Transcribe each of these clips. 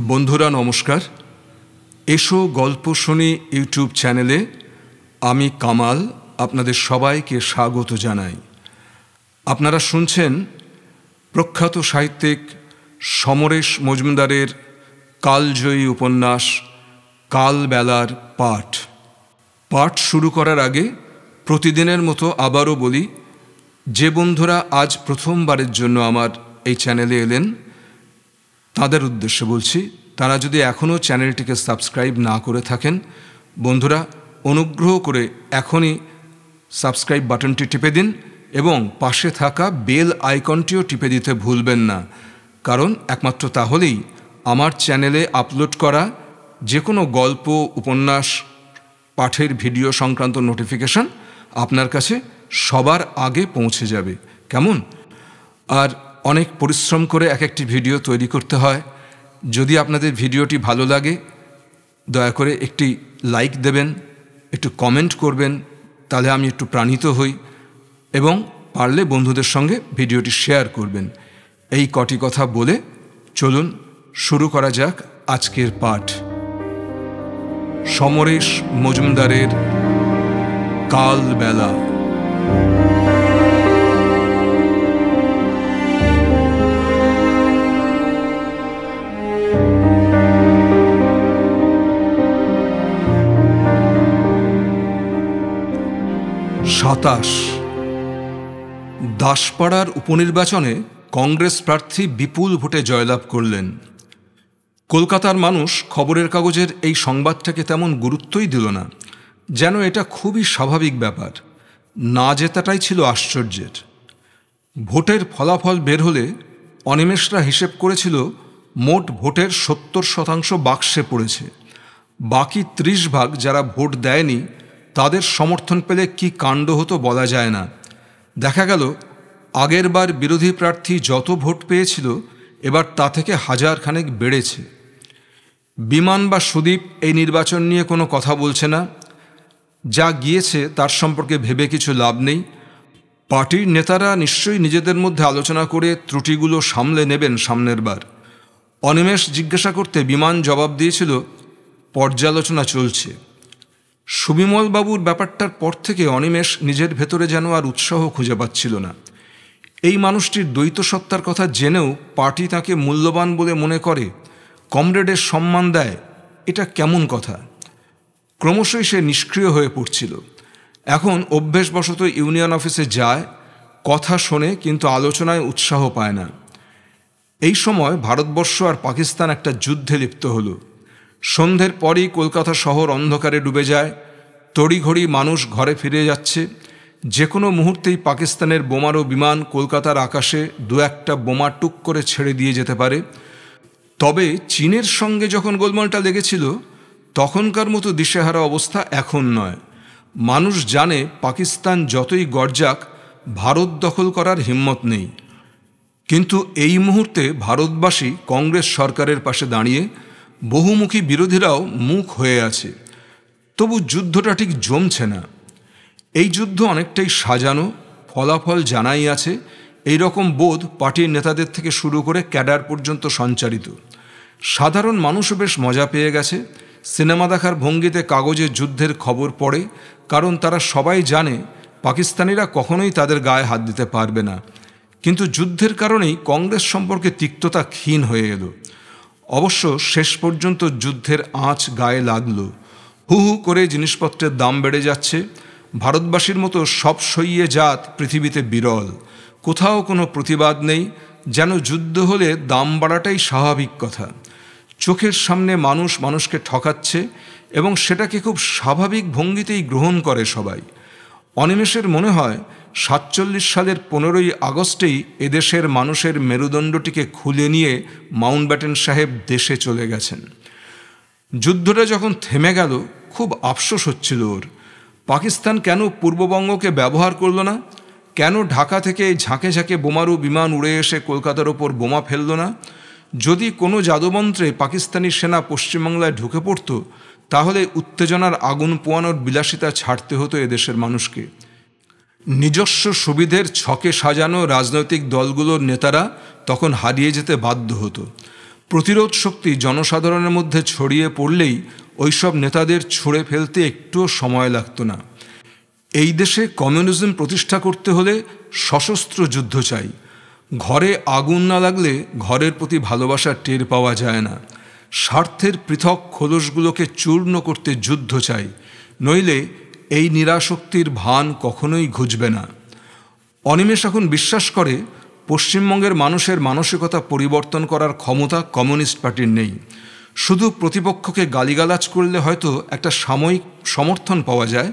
বন্ধুরা নমস্কার। এসো গল্প শুনি ইউটিউব চ্যানেলে আমি কামাল আপনাদের সবাইকে স্বাগত জানাই। আপনারা শুনছেন প্রখ্যাত সাহিত্যিক সমরেশ মজুমদারের কালজয়ী উপন্যাস কালবেলার পাঠ শুরু করার আগে প্রতিদিনের মতো আবারও বলি, যে বন্ধুরা আজ প্রথমবারের জন্য আমার এই চ্যানেলে এলেন তাদের উদ্দেশ্যে বলছি, তারা যদি এখনও চ্যানেলটিকে সাবস্ক্রাইব না করে থাকেন, বন্ধুরা অনুগ্রহ করে এখনই সাবস্ক্রাইব বাটনটি টিপে দিন এবং পাশে থাকা বেল আইকনটিও টিপে দিতে ভুলবেন না, কারণ একমাত্র তাহলেই আমার চ্যানেলে আপলোড করা যে কোনো গল্প, উপন্যাস, পাঠের ভিডিও সংক্রান্ত নোটিফিকেশন আপনার কাছে সবার আগে পৌঁছে যাবে। কেমন? আর অনেক পরিশ্রম করে এক একটি ভিডিও তৈরি করতে হয়। যদি আপনাদের ভিডিওটি ভালো লাগে দয়া করে একটি লাইক দেবেন, একটু কমেন্ট করবেন, তাহলে আমি একটু প্রাণিত হই, এবং পারলে বন্ধুদের সঙ্গে ভিডিওটি শেয়ার করবেন। এই কটি কথা বলে চলুন শুরু করা যাক আজকের পাঠ। সমরেশ মজুমদারের কালবেলা। দাসপাড়ার উপনির্বাচনে কংগ্রেস প্রার্থী বিপুল ভোটে জয়লাভ করলেন। কলকাতার মানুষ খবরের কাগজের এই সংবাদটাকে তেমন গুরুত্বই দিল না, যেন এটা খুবই স্বাভাবিক ব্যাপার। না জেতাটাই ছিল আশ্চর্যের। ভোটের ফলাফল বের হলে অনিমেষরা হিসেব করেছিল মোট ভোটের 70% বাক্সে পড়েছে। বাকি 30% যারা ভোট দেয়নি তাদের সমর্থন পেলে কি কাণ্ড হতো বলা যায় না। দেখা গেল আগের বার বিরোধী প্রার্থী যত ভোট পেয়েছিল এবার তা থেকে 1000 খানেক বেড়েছে। বিমান বা সুদীপ এই নির্বাচন নিয়ে কোনো কথা বলছে না। যা গিয়েছে তার সম্পর্কে ভেবে কিছু লাভ নেই। পার্টির নেতারা নিশ্চয়ই নিজেদের মধ্যে আলোচনা করে ত্রুটিগুলো সামলে নেবেন সামনের বার। অনিমেষ জিজ্ঞাসা করতে বিমান জবাব দিয়েছিল, পর্যালোচনা চলছে। সুবিমলবাবুর ব্যাপারটার পর থেকে অনিমেষ নিজের ভেতরে যেন আর উৎসাহ খুঁজে পাচ্ছিল না। এই মানুষটির দ্বৈত সত্তার কথা জেনেও পার্টি তাকে মূল্যবান বলে মনে করে, কমরেডের সম্মান দেয়, এটা কেমন কথা? ক্রমশই সে নিষ্ক্রিয় হয়ে পড়ছিল। এখন অভ্যেসবশত ইউনিয়ন অফিসে যায়, কথা শোনে, কিন্তু আলোচনায় উৎসাহ পায় না। এই সময় ভারতবর্ষ আর পাকিস্তান একটা যুদ্ধে লিপ্ত হলো। সন্ধ্যের পরই কলকাতা শহর অন্ধকারে ডুবে যায়। তড়িঘড়ি মানুষ ঘরে ফিরে যাচ্ছে। যে কোনো মুহূর্তেই পাকিস্তানের বোমারু বিমান কলকাতার আকাশে 2-1টা বোমা টুক করে ছেড়ে দিয়ে যেতে পারে। তবে চীনের সঙ্গে যখন গোলমালটা লেগেছিল তখনকার মতো দিশেহারা অবস্থা এখন নয়। মানুষ জানে পাকিস্তান যতই গর্জাক, ভারত দখল করার হিম্মত নেই। কিন্তু এই মুহূর্তে ভারতবাসী কংগ্রেস সরকারের পাশে দাঁড়িয়ে, বহুমুখী বিরোধীরাও মুখ হয়ে আছে। তবু যুদ্ধটা ঠিক জমছে না। এই যুদ্ধ অনেকটাই সাজানো, ফলাফল জানাই আছে, এই রকম বোধ পার্টির নেতাদের থেকে শুরু করে ক্যাডার পর্যন্ত সঞ্চারিত। সাধারণ মানুষও বেশ মজা পেয়ে গেছে। সিনেমা দেখার ভঙ্গিতে কাগজে যুদ্ধের খবর পড়ে, কারণ তারা সবাই জানে পাকিস্তানিরা কখনোই তাদের গায়ে হাত দিতে পারবে না। কিন্তু যুদ্ধের কারণেই কংগ্রেস সম্পর্কে তিক্ততা ক্ষীণ হয়ে এলো। অবশ্য শেষ পর্যন্ত যুদ্ধের আঁচ গায়ে লাগলো। হু হু করে জিনিসপত্রের দাম বেড়ে যাচ্ছে। ভারতবাসীর মতো সব সইয়ে জাত পৃথিবীতে বিরল। কোথাও কোনো প্রতিবাদ নেই, যেন যুদ্ধ হলে দাম বাড়াটাই স্বাভাবিক কথা। চোখের সামনে মানুষ মানুষকে ঠকাচ্ছে এবং সেটাকে খুব স্বাভাবিক ভঙ্গিতেই গ্রহণ করে সবাই। অনিমেষের মনে হয় 47 সালের 15ই আগস্টেই এদেশের মানুষের মেরুদণ্ডটিকে খুলে নিয়ে মাউন্টব্যাটেন সাহেব দেশে চলে গেছেন। যুদ্ধটা যখন থেমে গেল খুব আফসোস হচ্ছিল ওর। পাকিস্তান কেন পূর্ববঙ্গকে ব্যবহার করল না? কেন ঢাকা থেকে ঝাঁকে ঝাঁকে বোমারু বিমান উড়ে এসে কলকাতার ওপর বোমা ফেলল না? যদি কোনো জাদুমন্ত্রে পাকিস্তানি সেনা পশ্চিমবাংলায় ঢুকে পড়ত, তাহলে উত্তেজনার আগুন পোয়ানোর বিলাসিতা ছাড়তে হতো এদেশের মানুষকে। নিজস্ব সুবিধের ছকে সাজানো রাজনৈতিক দলগুলোর নেতারা তখন হারিয়ে যেতে বাধ্য হতো। প্রতিরোধ শক্তি জনসাধারণের মধ্যে ছড়িয়ে পড়লেই ওইসব নেতাদের ছুঁড়ে ফেলতে একটুও সময় লাগতো না। এই দেশে কমিউনিজম প্রতিষ্ঠা করতে হলে সশস্ত্র যুদ্ধ চাই। ঘরে আগুন না লাগলে ঘরের প্রতি ভালোবাসা টের পাওয়া যায় না। স্বার্থের পৃথক খোলসগুলোকে চূর্ণ করতে যুদ্ধ চাই, নইলে এই নিরাশক্তির ভান কখনোই ঘুচবে না। অনিমেষ এখন বিশ্বাস করে পশ্চিমবঙ্গের মানুষের মানসিকতা পরিবর্তন করার ক্ষমতা কমিউনিস্ট পার্টির নেই। শুধু প্রতিপক্ষকে গালিগালাজ করলে হয়তো একটা সাময়িক সমর্থন পাওয়া যায়,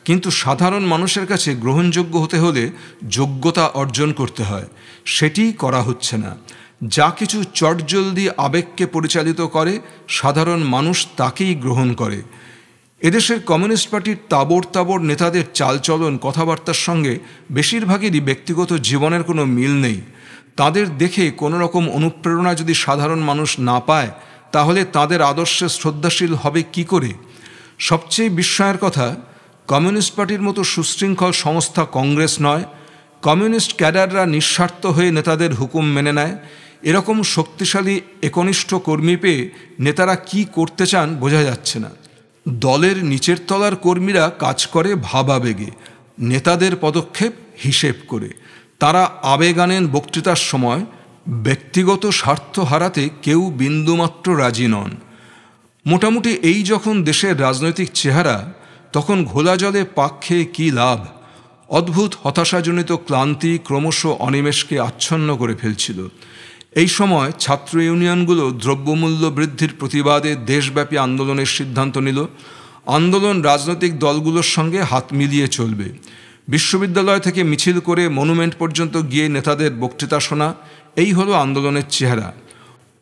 কিন্তু সাধারণ মানুষের কাছে গ্রহণযোগ্য হতে হলে যোগ্যতা অর্জন করতে হয়। সেটি করা হচ্ছে না। যা কিছু চটজলদি আবেগকে পরিচালিত করে সাধারণ মানুষ তাকেই গ্রহণ করে। এদেশের কমিউনিস্ট পার্টির তাবড় তাবড় নেতাদের চালচলন কথাবার্তার সঙ্গে বেশিরভাগেরই ব্যক্তিগত জীবনের কোনো মিল নেই। তাদের দেখে কোনো রকম অনুপ্রেরণা যদি সাধারণ মানুষ না পায়, তাহলে তাদের আদর্শে শ্রদ্ধাশীল হবে কি করে? সবচেয়ে বিস্ময়ের কথা, কমিউনিস্ট পার্টির মতো সুশৃঙ্খল সংস্থা কংগ্রেস নয়। কমিউনিস্ট ক্যাডাররা নিঃস্বার্থ হয়ে নেতাদের হুকুম মেনে নেয়। এরকম শক্তিশালী একনিষ্ঠ কর্মী পেয়ে নেতারা কি করতে চান বোঝা যাচ্ছে না। দলের নিচের তলার কর্মীরা কাজ করে ভাবাবেগে, নেতাদের পদক্ষেপ হিসেব করে। তারা আবেগ আনেন বক্তৃতার সময়, ব্যক্তিগত স্বার্থ হারাতে কেউ বিন্দুমাত্র রাজি নন। মোটামুটি এই যখন দেশের রাজনৈতিক চেহারা, তখন ঘোলা জলে পাক খেয়ে কী লাভ? অদ্ভুত হতাশাজনিত ক্লান্তি ক্রমশ অনিমেষকে আচ্ছন্ন করে ফেলছিল। এই সময় ছাত্র ইউনিয়নগুলো দ্রব্যমূল্য বৃদ্ধির প্রতিবাদে দেশব্যাপী আন্দোলনের সিদ্ধান্ত নিল। আন্দোলন রাজনৈতিক দলগুলোর সঙ্গে হাত মিলিয়ে চলবে। বিশ্ববিদ্যালয় থেকে মিছিল করে মনুমেন্ট পর্যন্ত গিয়ে নেতাদের বক্তৃতা শোনা, এই হলো আন্দোলনের চেহারা।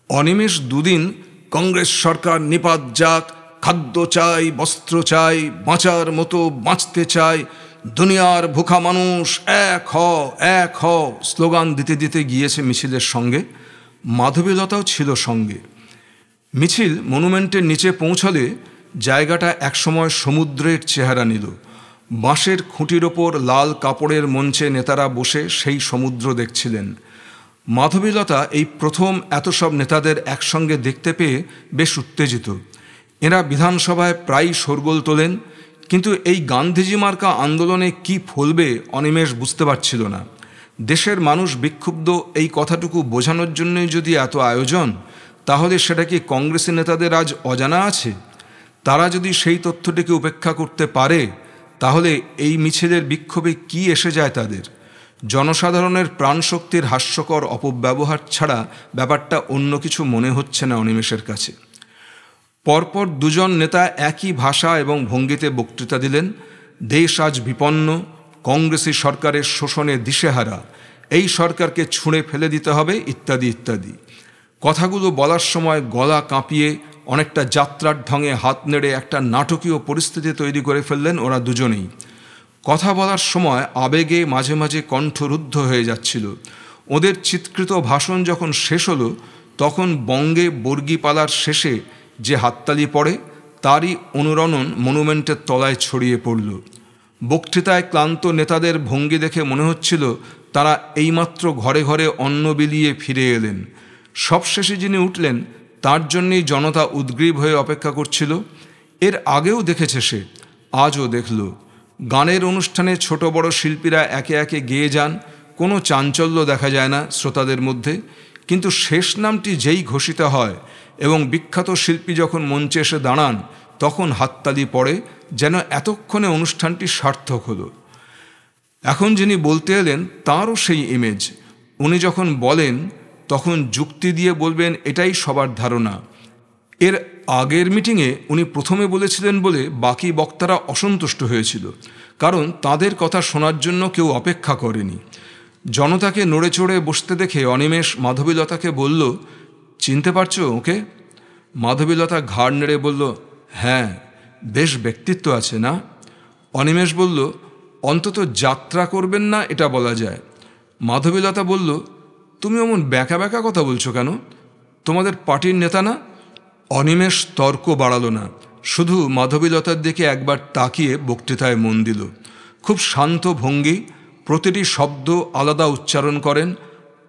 অনিমেষ দুদিন কংগ্রেস সরকার নিপাত যাক, খাদ্য চাই, বস্ত্র চাই, বাঁচার মতো বাঁচতে চাই, দুনিয়ার ভুখা মানুষ এক হ এক হ স্লোগান দিতে দিতে গিয়েছে মিছিলের সঙ্গে। মাধবীলতাও ছিল সঙ্গে। মিছিল মনুমেন্টের নিচে পৌঁছলে জায়গাটা একসময় সমুদ্রের চেহারা নিল। বাঁশের খুঁটির ওপর লাল কাপড়ের মঞ্চে নেতারা বসে সেই সমুদ্র দেখছিলেন। মাধবীলতা এই প্রথম এত সব নেতাদের একসঙ্গে দেখতে পেয়ে বেশ উত্তেজিত। এরা বিধানসভায় প্রায়ই শোরগোল তোলেন, কিন্তু এই গান্ধীজি মার্কা আন্দোলনে কি ফলবে অনিমেষ বুঝতে পারছিল না। দেশের মানুষ বিক্ষুব্ধ এই কথাটুকু বোঝানোর জন্যই যদি এত আয়োজন, তাহলে সেটা কি কংগ্রেসি নেতাদের আজ অজানা আছে? তারা যদি সেই তথ্যটিকে উপেক্ষা করতে পারে, তাহলে এই মিছিলের বিক্ষোভে কি এসে যায় তাদের? জনসাধারণের প্রাণশক্তির হাস্যকর অপব্যবহার ছাড়া ব্যাপারটা অন্য কিছু মনে হচ্ছে না অনিমেষের কাছে। পরপর দুজন নেতা একই ভাষা এবং ভঙ্গিতে বক্তৃতা দিলেন। দেশ আজ বিপন্ন, কংগ্রেসি সরকারের শোষণে দিশেহারা, এই সরকারকে ছুঁড়ে ফেলে দিতে হবে, ইত্যাদি ইত্যাদি। কথাগুলো বলার সময় গলা কাঁপিয়ে অনেকটা যাত্রার ঢঙে হাত নেড়ে একটা নাটকীয় পরিস্থিতি তৈরি করে ফেললেন ওরা দুজনেই। কথা বলার সময় আবেগে মাঝে মাঝে কণ্ঠরুদ্ধ হয়ে যাচ্ছিল। ওদের চিৎকৃত ভাষণ যখন শেষ হলো, তখন বঙ্গে বর্গীপালার শেষে যে হাততালি পড়ে, তারই অনুরণন মনুমেন্টের তলায় ছড়িয়ে পড়ল। বক্তৃতায় ক্লান্ত নেতাদের ভঙ্গি দেখে মনে হচ্ছিল তারা এইমাত্র ঘরে ঘরে অন্ন বিলিয়ে ফিরে এলেন। সবশেষে যিনি উঠলেন, তার জন্যেই জনতা উদ্গ্রীব হয়ে অপেক্ষা করছিল। এর আগেও দেখেছে সে, আজও দেখল। গানের অনুষ্ঠানে ছোট বড় শিল্পীরা একে একে গেয়ে যান, কোনো চাঞ্চল্য দেখা যায় না শ্রোতাদের মধ্যে। কিন্তু শেষ নামটি যেই ঘোষিত হয় এবং বিখ্যাত শিল্পী যখন মঞ্চে এসে দাঁড়ান, তখন হাততালি পড়ে, যেন এতক্ষণে অনুষ্ঠানটি সার্থক হলো। এখন যিনি বলতে এলেন, তাঁরও সেই ইমেজ। উনি যখন বলেন, তখন যুক্তি দিয়ে বলবেন, এটাই সবার ধারণা। এর আগের মিটিংয়ে উনি প্রথমে বলেছিলেন বলে বাকি বক্তারা অসন্তুষ্ট হয়েছিল, কারণ তাদের কথা শোনার জন্য কেউ অপেক্ষা করেনি। জনতাকে নড়ে চড়ে বসতে দেখে অনিমেষ মাধবীলতাকে বলল, চিনতে পারছো ওকে? মাধবীলতা ঘাড় নেড়ে বলল, হ্যাঁ, বেশ ব্যক্তিত্ব আছে না? অনিমেষ বলল, অন্তত যাত্রা করবেন না এটা বলা যায়। মাধবীলতা বলল, তুমি অমন ব্যাকা ব্যাকা কথা বলছো কেন? তোমাদের পার্টির নেতা না? অনিমেষ তর্ক বাড়ালো না, শুধু মাধবীলতার দিকে একবার তাকিয়ে বক্তৃতায় মন দিল। খুব শান্ত ভঙ্গি, প্রতিটি শব্দ আলাদা উচ্চারণ করেন,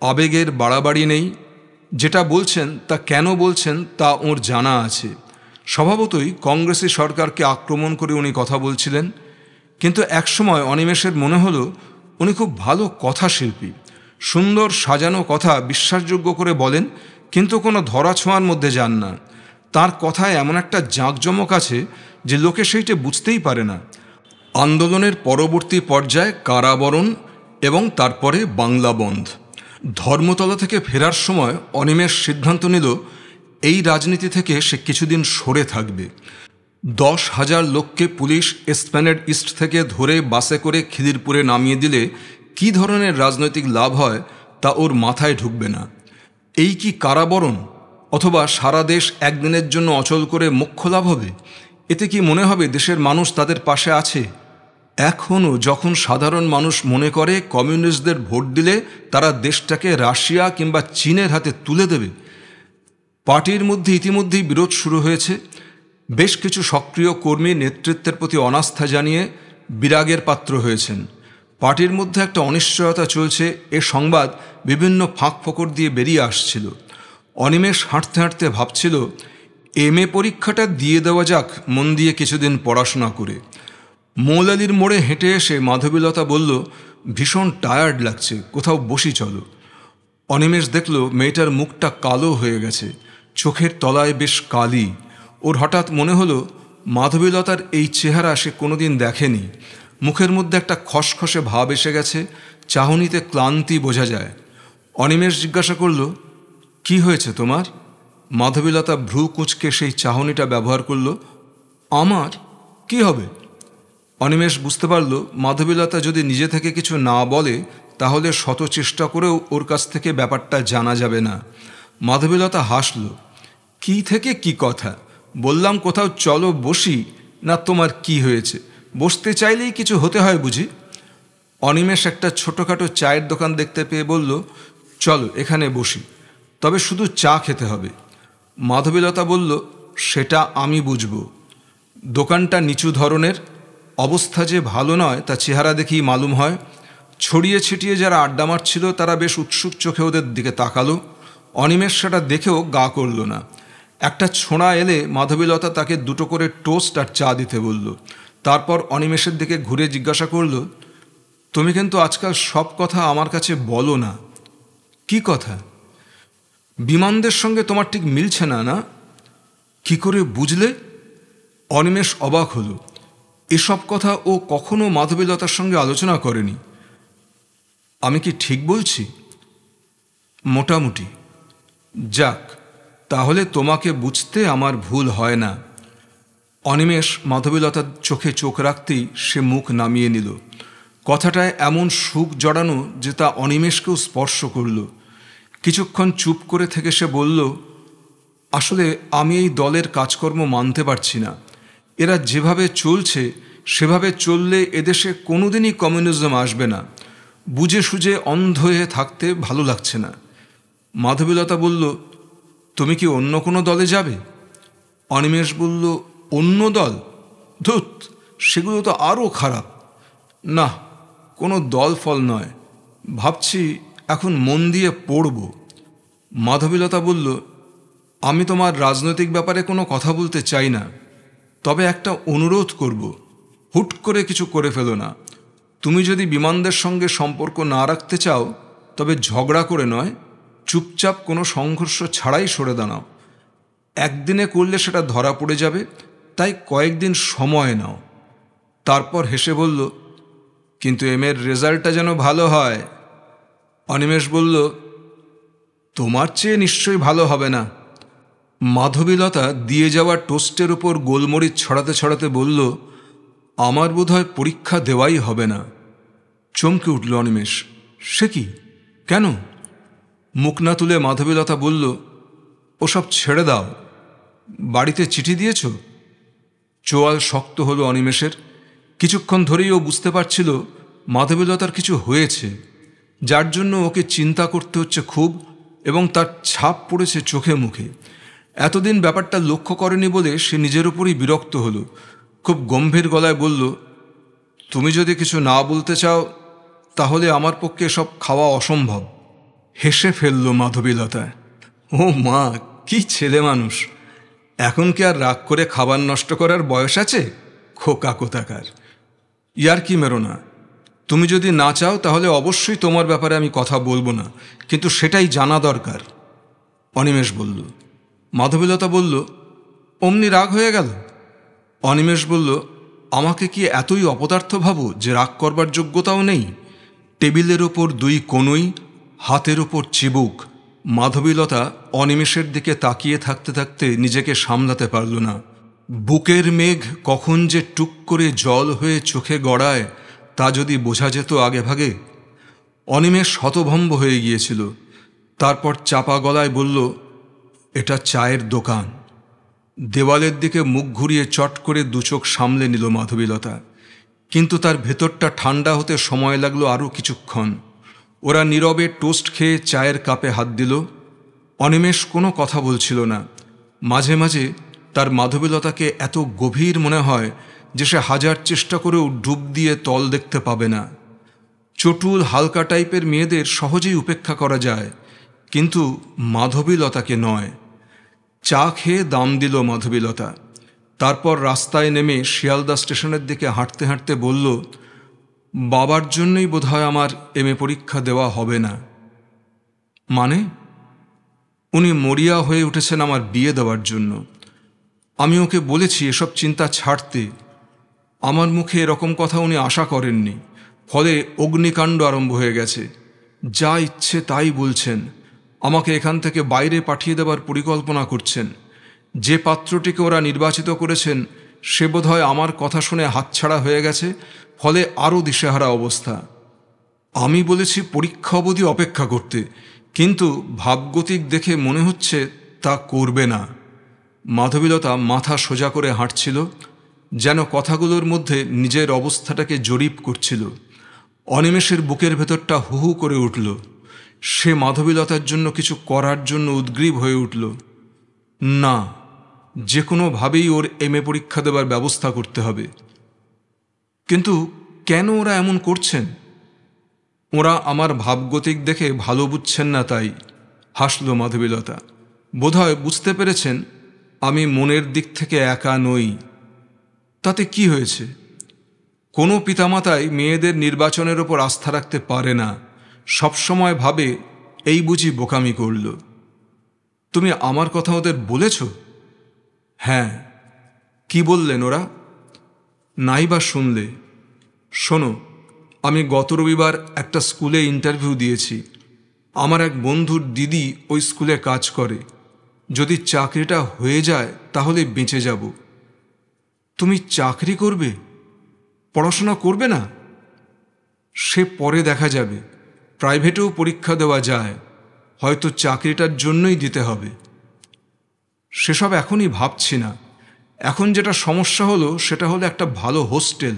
আবেগের বাড়াবাড়ি নেই। যেটা বলছেন তা কেন বলছেন তা ওর জানা আছে। স্বভাবতই কংগ্রেসি সরকারকে আক্রমণ করে উনি কথা বলছিলেন, কিন্তু একসময় অনিমেষের মনে হলো উনি খুব ভালো কথাশিল্পী, সুন্দর সাজানো কথা বিশ্বাসযোগ্য করে বলেন, কিন্তু কোনো ধরাছোঁয়ার মধ্যে যান না। তার কথায় এমন একটা জাঁকজমক আছে যে লোকে সেইটা বুঝতেই পারে না। আন্দোলনের পরবর্তী পর্যায়ে কারাবরণ এবং তারপরে বাংলা বন্ধ। ধর্মতলা থেকে ফেরার সময় অনিমেষ সিদ্ধান্ত নিল এই রাজনীতি থেকে সে কিছুদিন সরে থাকবে। 10,000 লোককে পুলিশ এসপ্ল্যানেড ইস্ট থেকে ধরে বাসে করে খিদিরপুরে নামিয়ে দিলে কী ধরনের রাজনৈতিক লাভ হয় তা ওর মাথায় ঢুকবে না। এই কি কারাবরণ, অথবা সারা দেশ একদিনের জন্য অচল করে মোক্ষ লাভ হবে? এতে কি মনে হবে দেশের মানুষ তাদের পাশে আছে? এখনও যখন সাধারণ মানুষ মনে করে কমিউনিস্টদের ভোট দিলে তারা দেশটাকে রাশিয়া কিংবা চীনের হাতে তুলে দেবে। পার্টির মধ্যে ইতিমধ্যেই বিরোধ শুরু হয়েছে। বেশ কিছু সক্রিয় কর্মী নেতৃত্বের প্রতি অনাস্থা জানিয়ে বিরাগের পাত্র হয়েছেন। পার্টির মধ্যে একটা অনিশ্চয়তা চলছে, এ সংবাদ বিভিন্ন ফাঁক ফোকর দিয়ে বেরিয়ে আসছিল। অনিমেষ হাঁটতে হাঁটতে ভাবছিল MA পরীক্ষাটা দিয়ে দেওয়া যাক মন দিয়ে কিছুদিন পড়াশোনা করে। মৌলালির মোড়ে হেঁটে এসে মাধবীলতা বলল, ভীষণ টায়ার্ড লাগছে, কোথাও বসি চলো। অনিমেষ দেখল মেয়েটার মুখটা কালো হয়ে গেছে, চোখের তলায় বেশ কালি। ওর হঠাৎ মনে হলো মাধবীলতার এই চেহারা সে কোনোদিন দেখেনি। মুখের মধ্যে একটা খসখসে ভাব এসে গেছে, চাহনিতে ক্লান্তি বোঝা যায়। অনিমেষ জিজ্ঞাসা করল, কি হয়েছে তোমার? মাধবীলতা ভ্রু কুঁচকে সেই চাহনিটা ব্যবহার করল। আমার কি হবে? অনিমেষ বুঝতে পারল মাধবীলতা যদি নিজে থেকে কিছু না বলে তাহলে শত চেষ্টা করেও ওর কাছ থেকে ব্যাপারটা জানা যাবে না। মাধবীলতা হাসল, কি থেকে কি কথা, বললাম কোথাও চলো বসি, না তোমার কি হয়েছে? বসতে চাইলেই কিছু হতে হয় বুঝি? অনিমেষ একটা ছোটোখাটো চায়ের দোকান দেখতে পেয়ে বলল, চলো এখানে বসি, তবে শুধু চা খেতে হবে। মাধবীলতা বলল, সেটা আমি বুঝব। দোকানটা নিচু ধরনের, অবস্থা যে ভালো নয় তা চেহারা দেখেই মালুম হয়। ছড়িয়ে ছিটিয়ে যারা আড্ডা মারছিল তারা বেশ উৎসুক চোখে ওদের দিকে তাকালো। অনিমেষ সেটা দেখেও গা করল না। একটা ছোঁড়া এলে মাধবীলতা তাকে দুটো করে টোস্ট আর চা দিতে বলল। তারপর অনিমেষের দিকে ঘুরে জিজ্ঞাসা করল, তুমি কিন্তু আজকাল সব কথা আমার কাছে বলো না। কি কথা? বিমানদের সঙ্গে তোমার ঠিক মিলছে না, না? কি করে বুঝলে? অনিমেষ অবাক হলো। এসব কথা ও কখনো মাধবীলতার সঙ্গে আলোচনা করেনি। আমি কি ঠিক বলছি? মোটামুটি। যাক, তাহলে তোমাকে বুঝতে আমার ভুল হয় না। অনিমেষ মাধবীলতার চোখে চোখ রাখতেই সে মুখ নামিয়ে নিল। কথাটায় এমন সুখ জড়ানো যে তা অনিমেষকেও স্পর্শ করল। কিছুক্ষণ চুপ করে থেকে সে বলল, আসলে আমি এই দলের কাজকর্ম মানতে পারছি না। এরা যেভাবে চলছে সেভাবে চললে এদেশে কোনোদিনই কমিউনিজম আসবে না। বুঝে সুঝে অন্ধ হয়ে থাকতে ভালো লাগছে না। মাধবীলতা বলল, তুমি কি অন্য কোনো দলে যাবে? অনিমেষ বলল, অন্য দল? ধুৎ, সেগুলো তো আরও খারাপ। না, কোনো দল ফল নয়, ভাবছি এখন মন দিয়ে পড়ব। মাধবীলতা বলল, আমি তোমার রাজনৈতিক ব্যাপারে কোনো কথা বলতে চাই না, তবে একটা অনুরোধ করব, হুট করে কিছু করে ফেলো না। তুমি যদি বিমানদের সঙ্গে সম্পর্ক না রাখতে চাও তবে ঝগড়া করে নয়, চুপচাপ কোনো সংঘর্ষ ছাড়াই সরে দাঁড়াও। একদিনে করলে সেটা ধরা পড়ে যাবে, তাই কয়েকদিন সময় নাও। তারপর হেসে বলল, কিন্তু এর রেজাল্টটা যেন ভালো হয়। অনিমেষ বলল, তোমার চেয়ে নিশ্চয়ই ভালো হবে না। মাধবীলতা দিয়ে যাওয়া টোস্টের উপর গোলমরিচ ছড়াতে ছড়াতে বলল, আমার বোধহয় পরীক্ষা দেওয়াই হবে না। চমকে উঠল অনিমেষ। সে কি, কেন? মুখ না তুলে মাধবীলতা বলল, ওসব ছেড়ে দাও। বাড়িতে চিঠি দিয়েছ? চোয়াল শক্ত হলো অনিমেষের। কিছুক্ষণ ধরেই ও বুঝতে পারছিল মাধবীলতার কিছু হয়েছে, যার জন্য ওকে চিন্তা করতে হচ্ছে খুব, এবং তার ছাপ পড়েছে চোখে মুখে। এতদিন ব্যাপারটা লক্ষ্য করেনি বলে সে নিজের উপরই বিরক্ত হলো। খুব গম্ভীর গলায় বলল, তুমি যদি কিছু না বলতে চাও তাহলে আমার পক্ষে এসব খাওয়া অসম্ভব। হেসে ফেলল মাধবীলতা। ও মা, কি ছেলে মানুষ! এখন কি আর রাগ করে খাবার নষ্ট করার বয়স আছে? খোকা কোথাকার! ইয়ার কি মেরো না। তুমি যদি না চাও তাহলে অবশ্যই তোমার ব্যাপারে আমি কথা বলবো না, কিন্তু সেটাই জানা দরকার। অনিমেষ বলল। মাধবীলতা বলল, অমনি রাগ হয়ে গেল? অনিমেষ বলল, আমাকে কি এতই অপদার্থ ভাবো যে রাগ করবার যোগ্যতাও নেই? টেবিলের ওপর 2 কনুই, হাতের ওপর চিবুক। মাধবীলতা অনিমেষের দিকে তাকিয়ে থাকতে থাকতে নিজেকে সামলাতে পারল না। বুকের মেঘ কখন যে টুক করে জল হয়ে চোখে গড়ায় তা যদি বোঝা যেত আগে ভাগে। অনিমেষ হতভম্ব হয়ে গিয়েছিল। তারপর চাপা গলায় বলল, এটা চায়ের দোকান। দেওয়ালের দিকে মুখ ঘুরিয়ে চট করে 2 চোখ সামলে নিল মাধবীলতা, কিন্তু তার ভেতরটা ঠান্ডা হতে সময় লাগলো আরও কিছুক্ষণ। ওরা নীরবে টোস্ট খেয়ে চায়ের কাপে হাত দিল। অনিমেষ কোনো কথা বলছিল না। মাঝে মাঝে তার মাধবীলতাকে এত গভীর মনে হয় যে সে 1000 চেষ্টা করেও ডুব দিয়ে তল দেখতে পাবে না। চটুল হালকা টাইপের মেয়েদের সহজেই উপেক্ষা করা যায়, কিন্তু মাধবীলতাকে নয়। চা খেয়ে দাম দিল মাধবীলতা। তারপর রাস্তায় নেমে শিয়ালদা স্টেশনের দিকে হাঁটতে হাঁটতে বলল, বাবার জন্যই বোধহয় আমার এমএ পরীক্ষা দেওয়া হবে না। মানে? উনি মরিয়া হয়ে উঠেছেন আমার বিয়ে দেওয়ার জন্য। আমি ওকে বলেছি এসব চিন্তা ছাড়তে। আমার মুখে এরকম কথা উনি আশা করেননি, ফলে অগ্নিকাণ্ড আরম্ভ হয়ে গেছে। যা ইচ্ছে তাই বলছেন। আমাকে এখান থেকে বাইরে পাঠিয়ে দেবার পরিকল্পনা করছেন। যে পাত্রটিকে ওরা নির্বাচিত করেছেন সে বোধহয় আমার কথা শুনে হাতছাড়া হয়ে গেছে, ফলে আরও দিশেহারা অবস্থা। আমি বলেছি পরীক্ষা অবধি অপেক্ষা করতে, কিন্তু ভাবগতিক দেখে মনে হচ্ছে তা করবে না। মাধবীলতা মাথা সোজা করে হাঁটছিল, যেন কথাগুলোর মধ্যে নিজের অবস্থাটাকে জরিপ করছিল। অনিমেষের বুকের ভেতরটা হু হু করে উঠল। সে মাধবীলতার জন্য কিছু করার জন্য উদ্গ্রীব হয়ে উঠল। না, যে কোনোভাবেই ওর এমএ পরীক্ষা দেবার ব্যবস্থা করতে হবে। কিন্তু কেন ওরা এমন করছেন? ওরা আমার ভাবগতিক দেখে ভালো বুঝছেন না তাই, হাসল মাধবীলতা। বোধহয় বুঝতে পেরেছেন আমি মনের দিক থেকে একা নই। তাতে কি হয়েছে? কোনো পিতামাতাই মেয়েদের নির্বাচনের ওপর আস্থা রাখতে পারে না। সবসময় ভাবে এই বুঝি বোকামি করল। তুমি আমার কথা ওদের বলেছ? হ্যাঁ। কি বললেন ওরা? নাই বা শুনলে। শোনো, আমি গত রবিবার একটা স্কুলে ইন্টারভিউ দিয়েছি। আমার এক বন্ধুর দিদি ওই স্কুলে কাজ করে। যদি চাকরিটা হয়ে যায় তাহলে বেঁচে যাব। তুমি চাকরি করবে? পড়াশোনা করবে না? সে পরে দেখা যাবে। প্রাইভেটেও পরীক্ষা দেওয়া যায়, হয়তো চাকরিটার জন্যই দিতে হবে। সেসব এখনই ভাবছি না। এখন যেটা সমস্যা হলো সেটা হলো একটা ভালো হোস্টেল।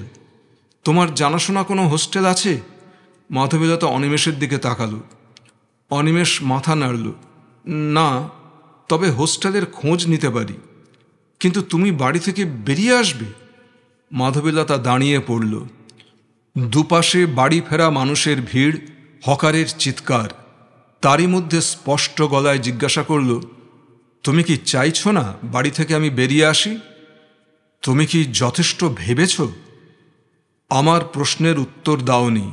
তোমার জানাশোনা কোনো হোস্টেল আছে? মাধবীলতা অনিমেষের দিকে তাকালো। অনিমেষ মাথা নাড়ল। না, তবে হোস্টেলের খোঁজ নিতে পারি। কিন্তু তুমি বাড়ি থেকে বেরিয়ে আসবে? মাধবীলতা দাঁড়িয়ে পড়ল। দুপাশে বাড়ি ফেরা মানুষের ভিড়, হকারের চিৎকার। তারই মধ্যে স্পষ্ট গলায় জিজ্ঞাসা করল, তুমি কি চাইছো না বাড়ি থেকে আমি বেরিয়ে আসি? তুমি কি যথেষ্ট ভেবেছ? আমার প্রশ্নের উত্তর দাওনি।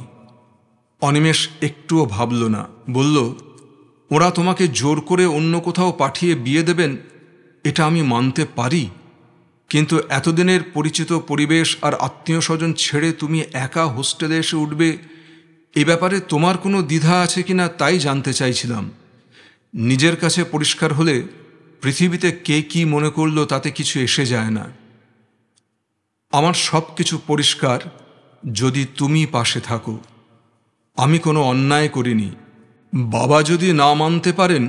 অনিমেষ একটুও ভাবল না, বলল, ওরা তোমাকে জোর করে অন্য কোথাও পাঠিয়ে বিয়ে দেবেন এটা আমি মানতে পারি, কিন্তু এতদিনের পরিচিত পরিবেশ আর আত্মীয় স্বজন ছেড়ে তুমি একা হোস্টেলে এসে উঠবে, এ ব্যাপারে তোমার কোনো দ্বিধা আছে কিনা তাই জানতে চাইছিলাম। নিজের কাছে পরিষ্কার হলে পৃথিবীতে কে কি মনে করলো তাতে কিছু এসে যায় না। আমার সব কিছু পরিষ্কার যদি তুমি পাশে থাকো। আমি কোনো অন্যায় করিনি। বাবা যদি না মানতে পারেন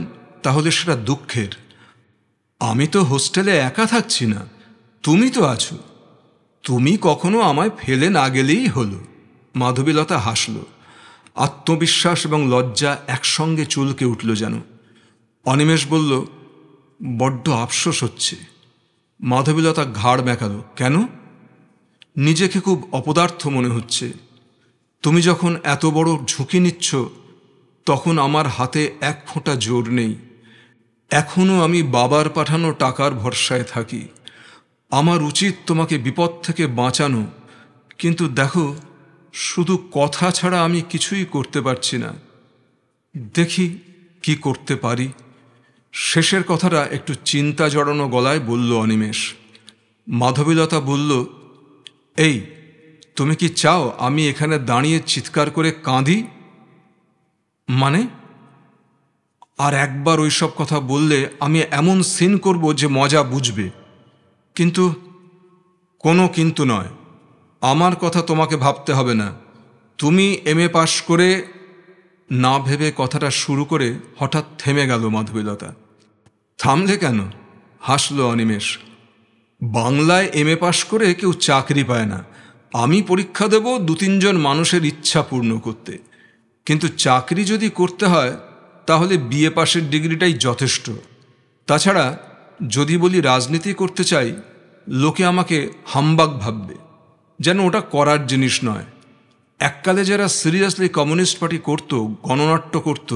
তাহলে সেটা দুঃখের। আমি তো হোস্টেলে একা থাকছি না, তুমি তো আছো। তুমি কখনো আমায় ফেলে না গেলেই হলো। মাধবীলতা হাসল। আত্মবিশ্বাস এবং লজ্জা একসঙ্গে চুলকে উঠল যেন। অনিমেষ বলল, বড্ড আফসোস হচ্ছে। মাধবীলতা ঘাড় মেকাল। কেন? নিজেকে খুব অপদার্থ মনে হচ্ছে। তুমি যখন এত বড় ঝুঁকি নিচ্ছ তখন আমার হাতে এক ফোঁটা জোর নেই। এখনও আমি বাবার পাঠানো টাকার ভরসায় থাকি। আমার উচিত তোমাকে বিপদ থেকে বাঁচানো, কিন্তু দেখো, শুধু কথা ছাড়া আমি কিছুই করতে পারছি না। দেখি কি করতে পারি। শেষের কথাটা একটু চিন্তা জড়ানো গলায় বলল অনিমেষ। মাধবীলতা বলল, এই, তুমি কি চাও আমি এখানে দাঁড়িয়ে চিৎকার করে কাঁদি? মানে? আর একবার ওইসব কথা বললে আমি এমন সিন করব যে মজা বুঝবে। কিন্তু কোনো কিন্তু নয়, আমার কথা তোমাকে ভাবতে হবে না। তুমি এমএ পাশ করে, না ভেবে কথাটা শুরু করে হঠাৎ থেমে গেল মাধবীলতা। থামলে কেন? হাসল অনিমেষ। বাংলায় এমএ পাশ করে কেউ চাকরি পায় না। আমি পরীক্ষা দেব 2-3 জন মানুষের ইচ্ছা পূর্ণ করতে, কিন্তু চাকরি যদি করতে হয় তাহলে বিএ পাশের ডিগ্রিটাই যথেষ্ট। তাছাড়া যদি বলি রাজনীতি করতে চাই, লোকে আমাকে হাম্বাগ ভাববে, যেন ওটা করার জিনিস নয়। এককালে যারা সিরিয়াসলি কমিউনিস্ট পার্টি করত, গণনাট্য করত,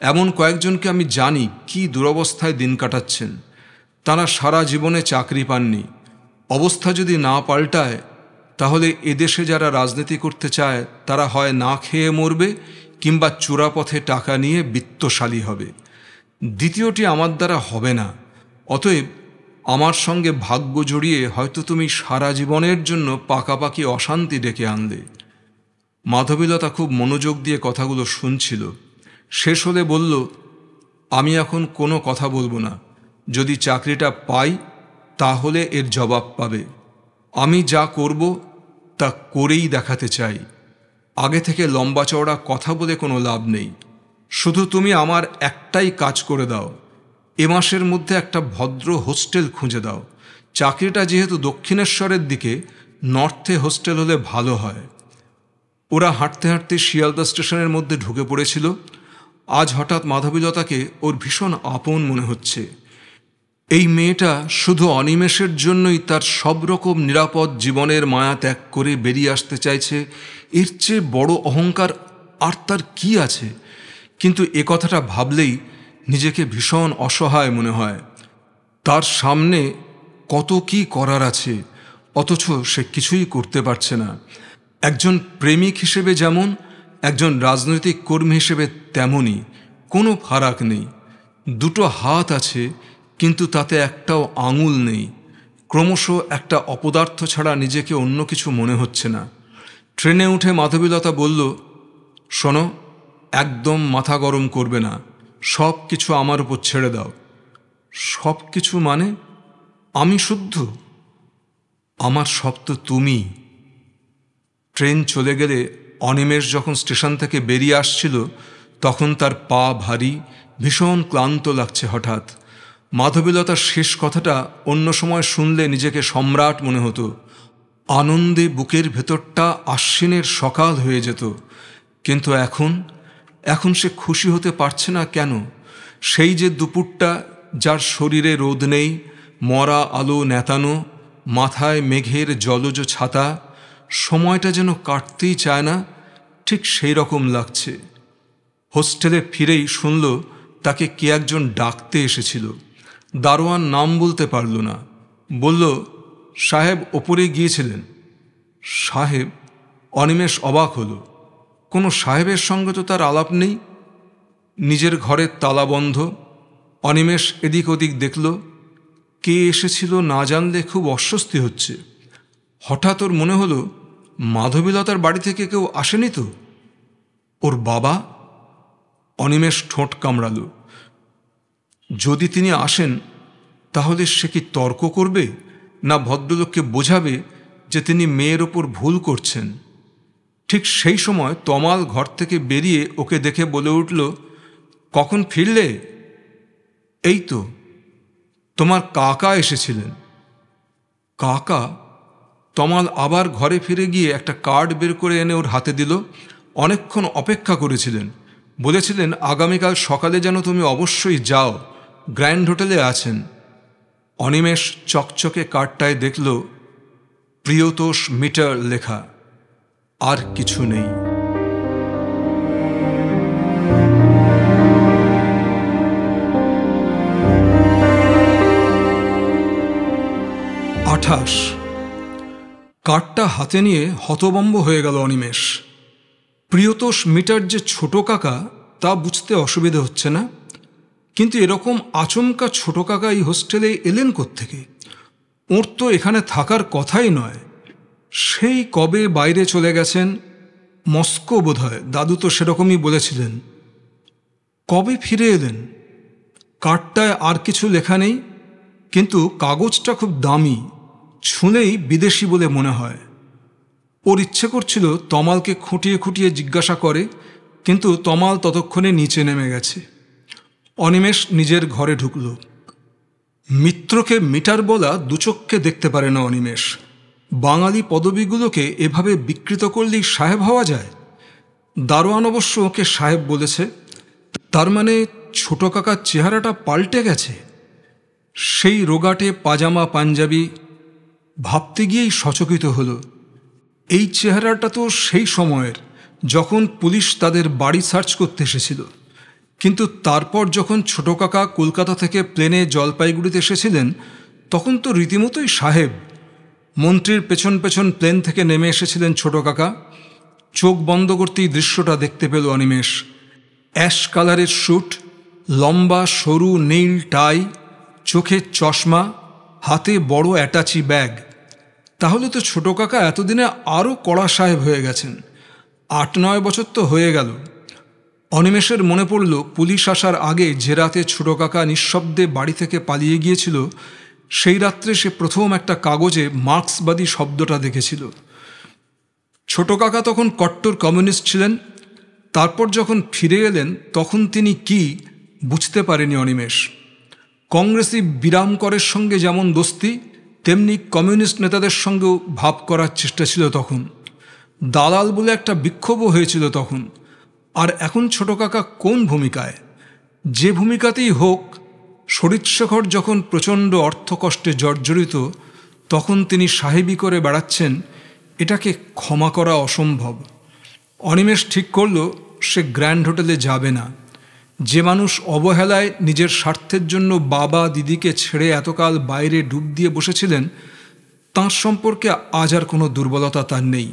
এমন কয়েকজনকে আমি জানি কি দুরবস্থায় দিন কাটাচ্ছেন। তারা সারা জীবনে চাকরি পাননি। অবস্থা যদি না পাল্টায় তাহলে এদেশে যারা রাজনীতি করতে চায় তারা হয় না খেয়ে মরবে, কিংবা চোরাপথে টাকা নিয়ে বিত্তশালী হবে। দ্বিতীয়টি আমার দ্বারা হবে না। অতএব আমার সঙ্গে ভাগ্য জড়িয়ে হয়তো তুমি সারা জীবনের জন্য পাকাপাকি অশান্তি ডেকে আনলে। মাধবীলতা খুব মনোযোগ দিয়ে কথাগুলো শুনছিল। শেষ হলে বলল, আমি এখন কোনো কথা বলবো না। যদি চাকরিটা পাই তাহলে এর জবাব পাবে। আমি যা করব তা করেই দেখাতে চাই। আগে থেকে লম্বা চওড়া কথা বলে কোনো লাভ নেই। শুধু তুমি আমার একটাই কাজ করে দাও, এ মাসের মধ্যে একটা ভদ্র হোস্টেল খুঁজে দাও। চাকরিটা যেহেতু দক্ষিণেশ্বরের দিকে, নর্থে হোস্টেল হলে ভালো হয়। ওরা হাঁটতে হাঁটতে শিয়ালদা স্টেশনের মধ্যে ঢুকে পড়েছিল। আজ হঠাৎ মাধবীলতাকে ওর ভীষণ আপন মনে হচ্ছে। এই মেয়েটা শুধু অনিমেষের জন্যই তার সব রকম নিরাপদ জীবনের মায়া ত্যাগ করে বেরিয়ে আসতে চাইছে। এর চেয়ে বড় অহংকার আর তার কি আছে? কিন্তু এ কথাটা ভাবলেই নিজেকে ভীষণ অসহায় মনে হয়। তার সামনে কত কি করার আছে, অথচ সে কিছুই করতে পারছে না। একজন প্রেমিক হিসেবে যেমন, একজন রাজনৈতিক কর্মী হিসেবে তেমনই। কোনো ফারাক নেই। দুটো হাত আছে, কিন্তু তাতে একটাও আঙুল নেই। ক্রমশ একটা অপদার্থ ছাড়া নিজেকে অন্য কিছু মনে হচ্ছে না। ট্রেনে উঠে মাধবীলতা বলল, শোনো, একদম মাথা গরম করবে না। সব কিছু আমার উপর ছেড়ে দাও। সব কিছু মানে? আমি শুদ্ধ? আমার সব তো তুমি। ট্রেন চলে গেলে অনিমেষ যখন স্টেশন থেকে বেরিয়ে আসছিল তখন তার পা ভারী, ভীষণ ক্লান্ত লাগছে হঠাৎ। মাধবীলতার শেষ কথাটা অন্য সময় শুনলে নিজেকে সম্রাট মনে হতো। আনন্দে বুকের ভেতরটা আশ্বিনের সকাল হয়ে যেত। কিন্তু এখন সে খুশি হতে পারছে না কেন? সেই যে দুপুরটা, যার শরীরে রোদ নেই, মরা আলো নেতানো, মাথায় মেঘের জলজ ছাতা, সময়টা যেন কাটতেই চায় না, ঠিক সেই রকম লাগছে। হোস্টেলে ফিরেই শুনল তাকে কে একজন ডাকতে এসেছিল। দারোয়ান নাম বলতে পারল না। বলল, সাহেব ওপরে গিয়েছিলেন। সাহেব? অনিমেষ অবাক হল। কোনো সাহেবের সঙ্গে তো তার আলাপ নেই। নিজের ঘরের তালা বন্ধ। অনিমেষ এদিক ওদিক দেখল। কে এসেছিল না জানলে খুব অস্বস্তি হচ্ছে। হঠাৎ ওর মনে হলো, মাধবীলতার বাড়ি থেকে কেউ আসেনি তো? ওর বাবা? অনিমেষ ঠোঁট কামড়াল। যদি তিনি আসেন তাহলে সে কি তর্ক করবে, না ভদ্রলোককে বোঝাবে যে তিনি মেয়ের ওপর ভুল করছেন? ঠিক সেই সময় তমাল ঘর থেকে বেরিয়ে ওকে দেখে বলে উঠল, কখন ফিরলে? এই তো। তোমার কাকা এসেছিলেন। কাকা? তমাল আবার ঘরে ফিরে গিয়ে একটা কার্ড বের করে এনে ওর হাতে দিল। অনেকক্ষণ অপেক্ষা করেছিলেন। বলেছিলেন আগামীকাল সকালে যেন তুমি অবশ্যই যাও, গ্র্যান্ড হোটেলে আছেন। অনিমেষ চকচকে কার্ডটায় দেখল প্রিয়তোষ মিটার লেখা, আর কিছু নেই। 28। কার্ডটা হাতে নিয়ে হতভম্ব হয়ে গেল অনিমেষ। প্রিয়তোষ মিটার যে ছোট কাকা তা বুঝতে অসুবিধে হচ্ছে না, কিন্তু এরকম আচমকা ছোট কাকা এই হোস্টেলে এলেন কোত্থেকে? ওর তো এখানে থাকার কথাই নয়। সেই কবে বাইরে চলে গেছেন, মস্কো বোধহয়, দাদু তো সেরকমই বলেছিলেন। কবে ফিরে এলেন? কার্ডটায় আর কিছু লেখা নেই, কিন্তু কাগজটা খুব দামি, ছুঁলেই বিদেশি বলে মনে হয়। ওর ইচ্ছে করছিল তমালকে খুঁটিয়ে খুঁটিয়ে জিজ্ঞাসা করে, কিন্তু তমাল ততক্ষণে নিচে নেমে গেছে। অনিমেষ নিজের ঘরে ঢুকল। মিত্রকে মিটার বলা দুচক্ষে দেখতে পারে না অনিমেষ। বাঙালি পদবীগুলোকে এভাবে বিকৃত করলেই সাহেব হওয়া যায়? দারোয়ান অবশ্য ওকে সাহেব বলেছে। তার মানে ছোট কাকার চেহারাটা পাল্টে গেছে। সেই রোগাটে পাজামা পাঞ্জাবি ভাবতে গিয়েই সচকিত হলো। এই চেহারাটা তো সেই সময়ের, যখন পুলিশ তাদের বাড়ি সার্চ করতে এসেছিল। কিন্তু তারপর যখন ছোট কাকা কলকাতা থেকে প্লেনে জলপাইগুড়িতে এসেছিলেন, তখন তো রীতিমতোই সাহেব। মন্ত্রীর পেছন পেছন প্লেন থেকে নেমে এসেছিলেন ছোট কাকা। চোখ বন্ধ করতেই দৃশ্যটা দেখতে পেল অনিমেষ। অ্যাশ কালারের স্যুট, লম্বা সরু নীল টাই, চোখে চশমা, হাতে বড় অ্যাটাচি ব্যাগ। তাহলে তো ছোট কাকা এতদিনে আরও কড়া সাহেব হয়ে গেছেন। 8-9 বছর তো হয়ে গেল। অনিমেষের মনে পড়ল পুলিশ আসার আগে যে রাতে ছোট কাকা নিঃশব্দে বাড়ি থেকে পালিয়ে গিয়েছিল, সেই রাত্রে সে প্রথম একটা কাগজে মার্ক্সবাদী শব্দটা দেখেছিল। ছোট কাকা তখন কট্টর কমিউনিস্ট ছিলেন। তারপর যখন ফিরে এলেন তখন তিনি কি বুঝতে পারেনি অনিমেষ। কংগ্রেসি বিরামকরের সঙ্গে যেমন দোস্তি, তেমনি কমিউনিস্ট নেতাদের সঙ্গেও ভাব করার চেষ্টা ছিল তখন। দালাল বলে একটা বিক্ষোভও হয়েছিল তখন। আর এখন ছোট কাকা কোন ভূমিকায়? যে ভূমিকাতেই হোক, শরীরশেখর যখন প্রচণ্ড অর্থকষ্টে জর্জরিত, তখন তিনি সাহেবি করে বেড়াচ্ছেন, এটাকে ক্ষমা করা অসম্ভব। অনিমেষ ঠিক করল সে গ্র্যান্ড হোটেলে যাবে না। যে মানুষ অবহেলায় নিজের স্বার্থের জন্য বাবা দিদিকে ছেড়ে এতকাল বাইরে ডুব দিয়ে বসেছিলেন, তাঁর সম্পর্কে আজ আর কোনো দুর্বলতা তার নেই।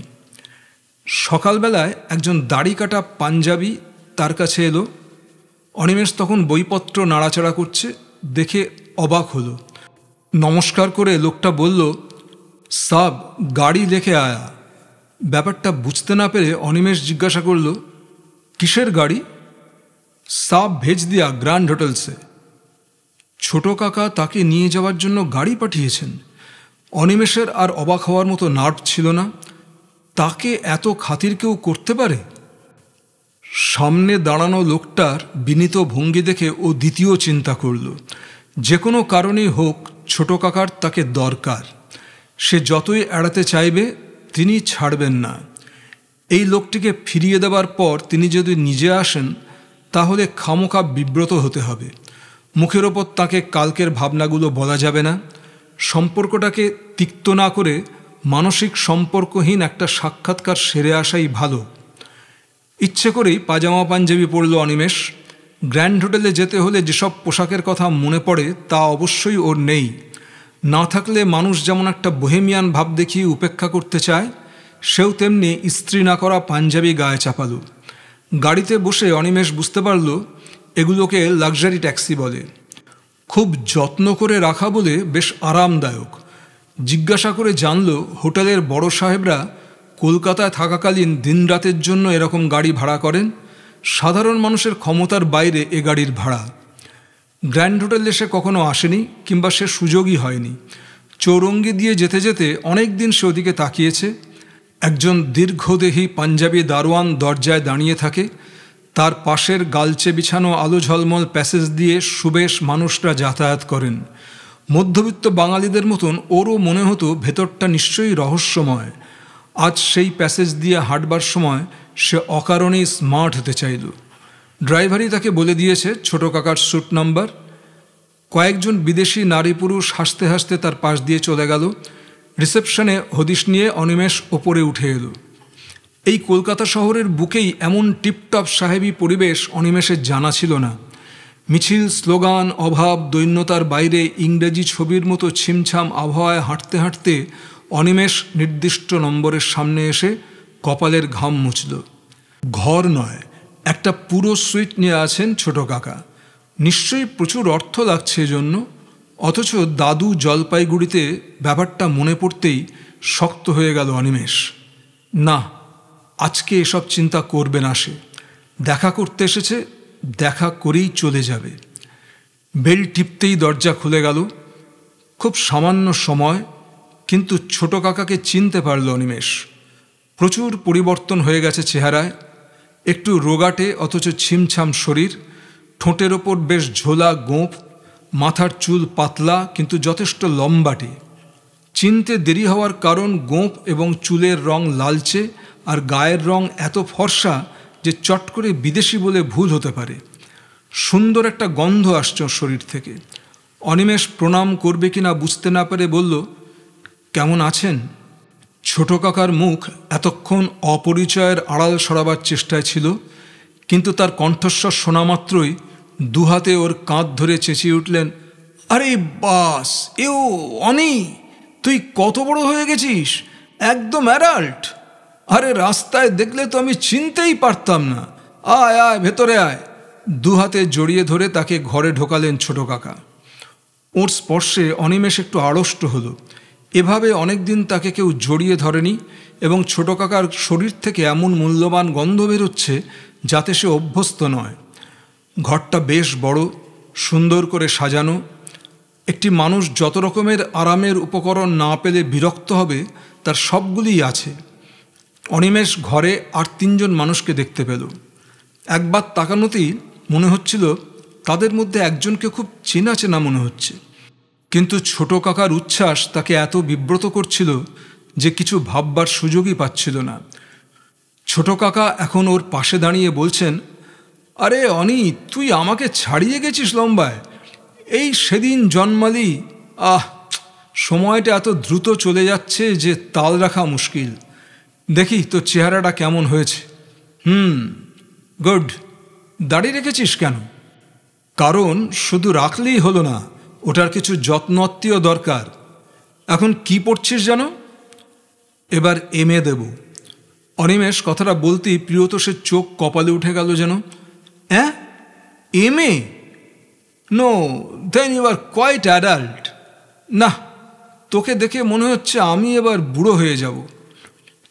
সকালবেলায় একজন দাড়ি কাটা পাঞ্জাবি তার কাছে এলো। অনিমেষ তখন বইপত্র নাড়াচাড়া করছে, দেখে অবাক হলো। নমস্কার করে লোকটা বলল, সাব গাড়ি লেখে আয়া। ব্যাপারটা বুঝতে না পেরে অনিমেষ জিজ্ঞাসা করল, কিসের গাড়ি? সাব ভেজ দিয়া গ্র্যান্ড হোটেলসে। ছোট কাকা তাকে নিয়ে যাওয়ার জন্য গাড়ি পাঠিয়েছেন। অনিমেষের আর অবাক হওয়ার মতো নার্ভ ছিল না। তাকে এত খাতির কেউ করতে পারে? সামনে দাঁড়ানো লোকটার বিনীত ভঙ্গি দেখে ও দ্বিতীয় চিন্তা করল। যে কোনো কারণেই হোক ছোট কাকার তাকে দরকার। সে যতই এড়াতে চাইবে তিনি ছাড়বেন না। এই লোকটিকে ফিরিয়ে দেবার পর তিনি যদি নিজে আসেন, তাহলে খামোখা বিব্রত হতে হবে। মুখের ওপর তাকে কালকের ভাবনাগুলো বলা যাবে না। সম্পর্কটাকে তিক্ত না করে মানসিক সম্পর্কহীন একটা সাক্ষাৎকার সেরে আসাই ভালো। ইচ্ছে করেই পাজামা পাঞ্জাবি পরল অনিমেষ। গ্র্যান্ড হোটেলে যেতে হলে যেসব পোশাকের কথা মনে পড়ে তা অবশ্যই ওর নেই। না থাকলে মানুষ যেমন একটা বোহেমিয়ান ভাব দেখিয়ে উপেক্ষা করতে চায়, সেও তেমনি ইস্ত্রি না করা পাঞ্জাবি গায়ে চাপালো। গাড়িতে বসে অনিমেষ বুঝতে পারল এগুলোকে লাক্সারি ট্যাক্সি বলে। খুব যত্ন করে রাখা বলে বেশ আরামদায়ক। জিজ্ঞাসা করে জানল হোটেলের বড় সাহেবরা কলকাতায় থাকাকালীন দিনরাতের জন্য এরকম গাড়ি ভাড়া করেন। সাধারণ মানুষের ক্ষমতার বাইরে এ গাড়ির ভাড়া। গ্র্যান্ড হোটেলে সে কখনো আসেনি, কিংবা সে সুযোগই হয়নি। চৌরঙ্গি দিয়ে যেতে যেতে অনেক দিন সে ওদিকে তাকিয়েছে। একজন দীর্ঘদেহী পাঞ্জাবি দারোয়ান দরজায় দাঁড়িয়ে থাকে। তার পাশের গালচে বিছানো আলো ঝলমল প্যাসেজ দিয়ে সুবেশ মানুষরা যাতায়াত করেন। মধ্যবিত্ত বাঙালিদের মতন ওরও মনে হতো ভেতরটা নিশ্চয়ই রহস্যময়। আজ সেই প্যাসেজ দিয়ে হাঁটবার সময় সে অকারণেই স্মার্ট হতে চাইল। ড্রাইভারই তাকে বলে দিয়েছে ছোট কাকার স্যুট নাম্বার। কয়েকজন বিদেশি নারী পুরুষ হাসতে হাসতে তার পাশ দিয়ে চলে গেল। রিসেপশনে হদিশ নিয়ে অনিমেষ ওপরে উঠে এলো। এই কলকাতা শহরের বুকেই এমন টিপটপ সাহেবী পরিবেশ অনিমেষের জানা ছিল না। মিছিল, স্লোগান, অভাব, দৈন্যতার বাইরে ইংরেজি ছবির মতো ছিমছাম আবহাওয়ায় হাঁটতে হাঁটতে অনিমেষ নির্দিষ্ট নম্বরের সামনে এসে কপালের ঘাম মুছল। ঘর নয়, একটা পুরো সুইট নিয়ে আছেন ছোট কাকা। নিশ্চয়ই প্রচুর অর্থ লাগছে এজন্য। অথচ দাদু জলপাইগুড়িতে ব্যাপারটা মনে পড়তেই শক্ত হয়ে গেল অনিমেষ। না, আজকে এসব চিন্তা করবে না সে। দেখা করতে এসেছে, দেখা করেই চলে যাবে। বেল টিপতেই দরজা খুলে গেল। খুব সামান্য সময়, কিন্তু ছোট কাকাকে চিনতে পারল অনিমেষ। প্রচুর পরিবর্তন হয়ে গেছে চেহারায়। একটু রোগাটে অথচ ছিমছাম শরীর, ঠোঁটের ওপর বেশ ঝোলা গোঁফ, মাথার চুল পাতলা কিন্তু যথেষ্ট লম্বাটে। চিনতে দেরি হওয়ার কারণ গোঁফ এবং চুলের রং লালচে আর গায়ের রং এত ফর্সা যে চট করে বিদেশি বলে ভুল হতে পারে। সুন্দর একটা গন্ধ আসছে ওর শরীর থেকে। অনিমেষ প্রণাম করবে কিনা বুঝতে না পেরে বলল, কেমন আছেন? ছোট কাকার মুখ এতক্ষণ অপরিচয়ের আড়াল সরাবার চেষ্টায় ছিল, কিন্তু তার কণ্ঠস্বর শোনা মাত্রই দুহাতে ওর কাঁধ ধরে চেঁচিয়ে উঠলেন, আরে বাস, এও অনি, তুই কত বড় হয়ে গেছিস, একদম অ্যাডাল্ট। আরে রাস্তায় দেখলে তো আমি চিনতেই পারতাম না। আয় আয়, ভেতরে আয়। দুহাতে জড়িয়ে ধরে তাকে ঘরে ঢোকালেন ছোট কাকা। ওর স্পর্শে অনিমেষ একটু আড়ষ্ট হলো। এভাবে অনেক দিন তাকে কেউ জড়িয়ে ধরেনি, এবং ছোট কাকার শরীর থেকে এমন মূল্যবান গন্ধ বেরোচ্ছে যাতে সে অভ্যস্ত নয়। ঘরটা বেশ বড়, সুন্দর করে সাজানো। একটি মানুষ যত রকমের আরামের উপকরণ না পেলে বিরক্ত হবে তার সবগুলিই আছে। অনিমেষ ঘরে আর তিনজন মানুষকে দেখতে পেল। একবার তাকানোতেই মনে হচ্ছিল তাদের মধ্যে একজনকে খুব চেনা চেনা মনে হচ্ছে, কিন্তু ছোট কাকার উচ্ছ্বাস তাকে এত বিব্রত করছিল যে কিছু ভাববার সুযোগই পাচ্ছিল না। ছোট কাকা এখন ওর পাশে দাঁড়িয়ে বলছেন, আরে অনি, তুই আমাকে ছাড়িয়ে গেছিস লম্বায়। এই সেদিন জন্মালি। আহ, সময়টা এত দ্রুত চলে যাচ্ছে যে তাল রাখা মুশকিল। দেখি তোর চেহারাটা কেমন হয়েছে। গুড। দাড়ি রেখেছিস কেন? কারণ শুধু রাখলেই হলো না, ওটার কিছু যত্নত্বও দরকার। এখন কি পড়ছিস জানো? এবার MA দেব। অনিমেষ কথাটা বলতেই প্রিয়তোষের চোখ কপালে উঠে গেল যেন। হ্যাঁ, MA? No, then you are quite adult. না, তোকে দেখে মনে হচ্ছে আমি এবার বুড়ো হয়ে যাব।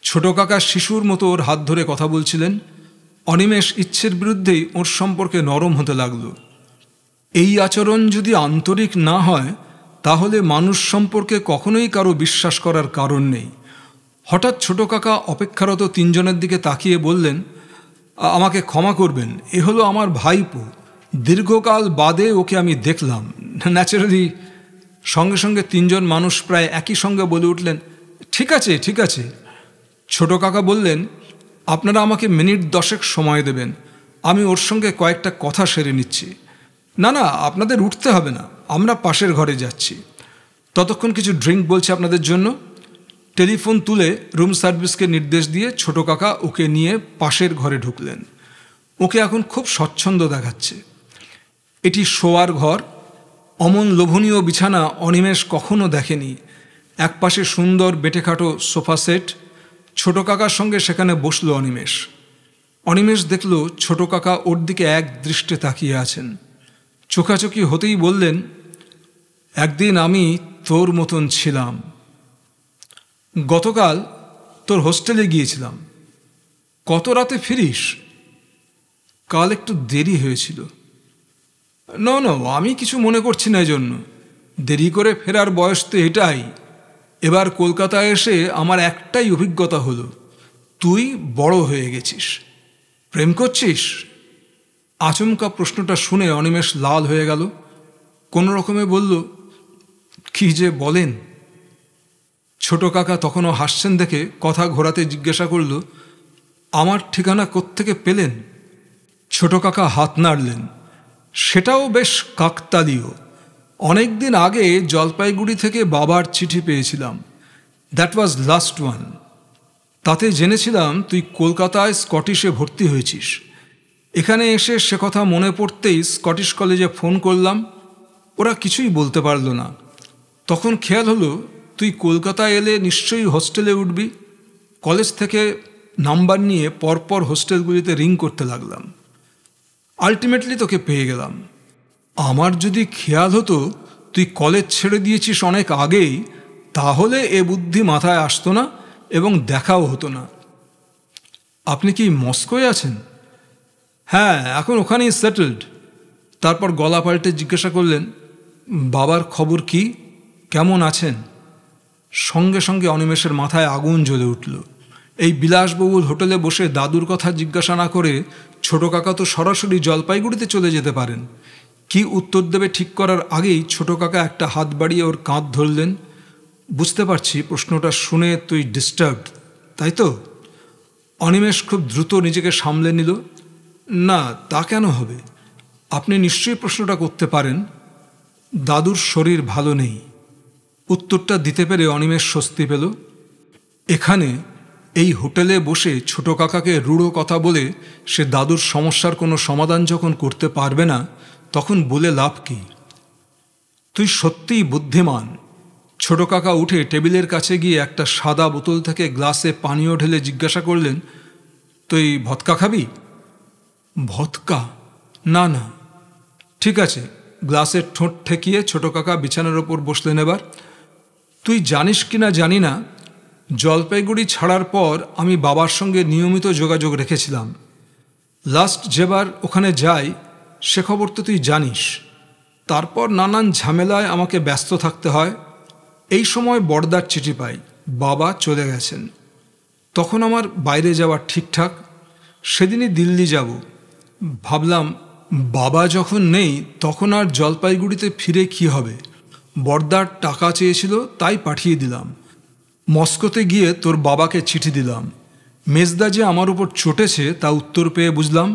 ছোট কাকা শিশুর মতো ওর হাত ধরে কথা বলছিলেন। অনিমেষ ইচ্ছের বিরুদ্ধেই ওর সম্পর্কে নরম হতে লাগল। এই আচরণ যদি আন্তরিক না হয় তাহলে মানুষ সম্পর্কে কখনোই কারো বিশ্বাস করার কারণ নেই। হঠাৎ ছোট কাকা অপেক্ষারত তিনজনের দিকে তাকিয়ে বললেন, আমাকে ক্ষমা করবেন, এ হলো আমার ভাইপো। দীর্ঘকাল বাদে ওকে আমি দেখলাম। ন্যাচারালি। সঙ্গে সঙ্গে তিনজন মানুষ প্রায় একই সঙ্গে বলে উঠলেন, ঠিক আছে ঠিক আছে। ছোট কাকা বললেন, আপনারা আমাকে মিনিট 10 সময় দেবেন, আমি ওর সঙ্গে কয়েকটা কথা সেরে নিচ্ছি। না না, আপনাদের উঠতে হবে না, আমরা পাশের ঘরে যাচ্ছি। ততক্ষণ কিছু ড্রিঙ্ক বলছে আপনাদের জন্য। টেলিফোন তুলে রুম সার্ভিসকে নির্দেশ দিয়ে ছোট কাকা ওকে নিয়ে পাশের ঘরে ঢুকলেন। ওকে এখন খুব স্বচ্ছন্দ দেখাচ্ছে। এটি শোয়ার ঘর। অমন লোভনীয় বিছানা অনিমেষ কখনো দেখেনি। একপাশে সুন্দর বেটেখাটো সোফা সেট। ছোট কাকার সঙ্গে সেখানে বসল অনিমেষ। অনিমেষ দেখল ছোট কাকা ওর দিকে এক দৃষ্টে তাকিয়ে আছেন। চোখাচোখি হতেই বললেন, একদিন আমি তোর মতন ছিলাম। গতকাল তোর হোস্টেলে গিয়েছিলাম। কত রাতে ফিরিস? কাল একটু দেরি হয়েছিল। নো, আমি কিছু মনে করছি না এজন্য। দেরি করে ফেরার বয়স তো এটাই। এবার কলকাতায় এসে আমার একটাই অভিজ্ঞতা হলো, তুই বড় হয়ে গেছিস। প্রেম করছিস? আচমকা প্রশ্নটা শুনে অনিমেষ লাল হয়ে গেল। কোনো রকমে বলল, কি যে বলেন। ছোট কাকা তখনও হাসছেন দেখে কথা ঘোরাতে জিজ্ঞাসা করল, আমার ঠিকানা কোত্থেকে পেলেন? ছোট কাকা হাত নাড়লেন। সেটাও বেশ কাকতালীয়। অনেক দিন আগে জলপাইগুড়ি থেকে বাবার চিঠি পেয়েছিলাম। That was last one. তাতে জেনেছিলাম তুই কলকাতায় স্কটিশে ভর্তি হয়েছিস। এখানে এসে সে কথা মনে পড়তেই স্কটিশ কলেজে ফোন করলাম, ওরা কিছুই বলতে পারল না। তখন খেয়াল হলো তুই কলকাতায় এলে নিশ্চয়ই হোস্টেলে উঠবি। কলেজ থেকে নাম্বার নিয়ে পরপর হোস্টেলগুলিতে রিং করতে লাগলাম। আলটিমেটলি তোকে পেয়ে গেলাম। আমার যদি খেয়াল হতো তুই কলেজ ছেড়ে দিয়েছিস অনেক আগেই, তাহলে এ বুদ্ধি মাথায় আসতো না এবং দেখাও হতো না। আপনি কি মস্কোয় আছেন? হ্যাঁ, এখন ওখানেই সেটেলড। তারপর গলা পাল্টে জিজ্ঞাসা করলেন, বাবার খবর কি, কেমন আছেন? সঙ্গে সঙ্গে অনিমেষের মাথায় আগুন জ্বলে উঠল। এই বিলাসবহুল হোটেলে বসে দাদুর কথা জিজ্ঞাসা না করে ছোট কাকা তো সরাসরি জলপাইগুড়িতে চলে যেতে পারেন। কি উত্তর দেবে ঠিক করার আগেই ছোট কাকা একটা হাত বাড়িয়ে ওর কাঁধ ধরলেন। বুঝতে পারছি প্রশ্নটা শুনে তুই ডিস্টার্বড, তাই তো? অনিমেষ খুব দ্রুত নিজেকে সামলে নিল। না, তা কেন হবে? আপনি নিশ্চয়ই প্রশ্নটা করতে পারেন। দাদুর শরীর ভালো নেই। উত্তরটা দিতে পেরে অনিমেষ স্বস্তি পেল। এখানে এই হোটেলে বসে ছোট কাকাকে রূঢ় কথা বলে সে দাদুর সমস্যার কোনো সমাধান যখন করতে পারবে না, তখন বলে লাভ কি? তুই সত্যিই বুদ্ধিমান। ছোট কাকা উঠে টেবিলের কাছে গিয়ে একটা সাদা বোতল থেকে গ্লাসে পানীয় ঢেলে জিজ্ঞাসা করলেন, তুই ভদকা খাবি? ভদকা? না না। ঠিক আছে। গ্লাসের ঠোঁট ঠেকিয়ে ছোট কাকা বিছানার ওপর বসলেন। এবার তুই জানিস কি না জানি না, জলপাইগুড়ি ছাড়ার পর আমি বাবার সঙ্গে নিয়মিত যোগাযোগ রেখেছিলাম। লাস্ট যেবার ওখানে যাই সে খবর তো তুই জানিস। তারপর নানান ঝামেলায় আমাকে ব্যস্ত থাকতে হয়। এই সময় বড়দার চিঠি পাই, বাবা চলে গেছেন। তখন আমার বাইরে যাওয়া ঠিকঠাক। সেদিনই দিল্লি যাব। ভাবলাম বাবা যখন নেই তখন আর জলপাইগুড়িতে ফিরে কি হবে। বড়দার টাকা চেয়েছিল, তাই পাঠিয়ে দিলাম। মস্কোতে গিয়ে তোর বাবাকে চিঠি দিলাম। মেজদা যে আমার উপর চটেছে তা উত্তর পেয়ে বুঝলাম,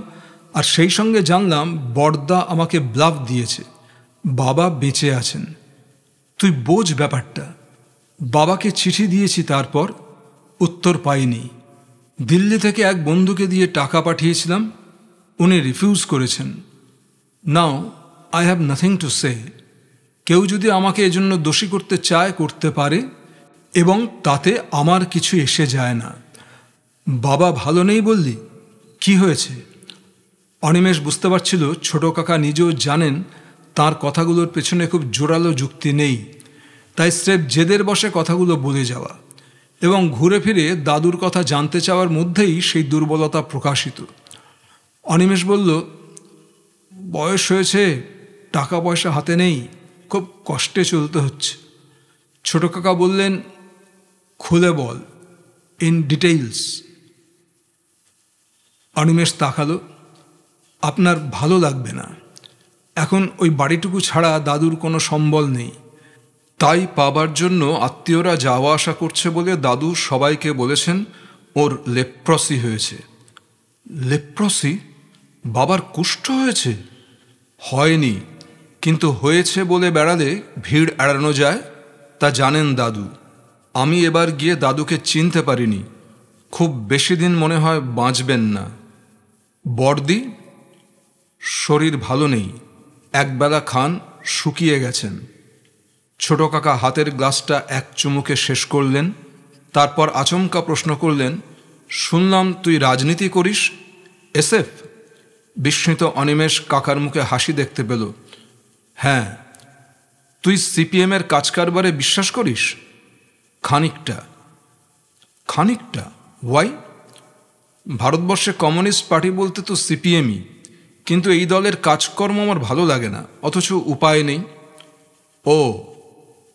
আর সেই সঙ্গে জানলাম বড়দা আমাকে ব্লাফ দিয়েছে, বাবা বেঁচে আছেন। তুই বোঝ ব্যাপারটা। বাবাকে চিঠি দিয়েছি, তারপর উত্তর পাইনি। দিল্লি থেকে এক বন্ধুকে দিয়ে টাকা পাঠিয়েছিলাম, উনি রিফিউজ করেছেন। Now I have nothing to say. কেউ যদি আমাকে এজন্য দোষী করতে চায় করতে পারে, এবং তাতে আমার কিছু এসে যায় না। বাবা ভালো নেই বললি, কি হয়েছে? অনিমেষ বুঝতে পারছিল ছোট কাকা নিজেও জানেন তার কথাগুলোর পেছনে খুব জোরালো যুক্তি নেই, তাই স্রেফ জেদের বসে কথাগুলো বলে যাওয়া এবং ঘুরে ফিরে দাদুর কথা জানতে চাওয়ার মধ্যেই সেই দুর্বলতা প্রকাশিত। অনিমেষ বলল, বয়স হয়েছে, টাকা পয়সা হাতে নেই, খুব কষ্টে চলতে হচ্ছে। ছোট কাকা বললেন, খুলে বল, ইন ডিটেইলস। অনিমেষ তাকালো। আপনার ভালো লাগবে না। এখন ওই বাড়িটুকু ছাড়া দাদুর কোনো সম্বল নেই, তাই পাবার জন্য আত্মীয়রা যাওয়া আসা করছে বলে দাদু সবাইকে বলেছেন ওর লেপ্রসি হয়েছে। লেপ্রসি? বাবার কুষ্ঠ হয়েছে? হয়নি, কিন্তু হয়েছে বলে বেড়ালে ভিড় এড়ানো যায়, তা জানেন দাদু। আমি এবার গিয়ে দাদুকে চিনতে পারিনি। খুব বেশি দিন মনে হয় বাঁচবেন না। বড়দি? শরীর ভালো নেই, একবেলা খান, শুকিয়ে গেছেন। ছোট কাকা হাতের গ্লাসটা এক চুমুকে শেষ করলেন। তারপর আচমকা প্রশ্ন করলেন, শুনলাম তুই রাজনীতি করিস, এসএফ? বিস্মিত অনিমেষ কাকার মুখে হাসি দেখতে পেল। হ্যাঁ। তুই সিপিএমের কাজকারবারে বিশ্বাস করিস? খানিকটা। খানিকটা? ওয়াই? ভারতবর্ষে কমিউনিস্ট পার্টি বলতে তো সিপিএমই, কিন্তু এই দলের কাজকর্ম আমার ভালো লাগে না, অথচ উপায় নেই। ও,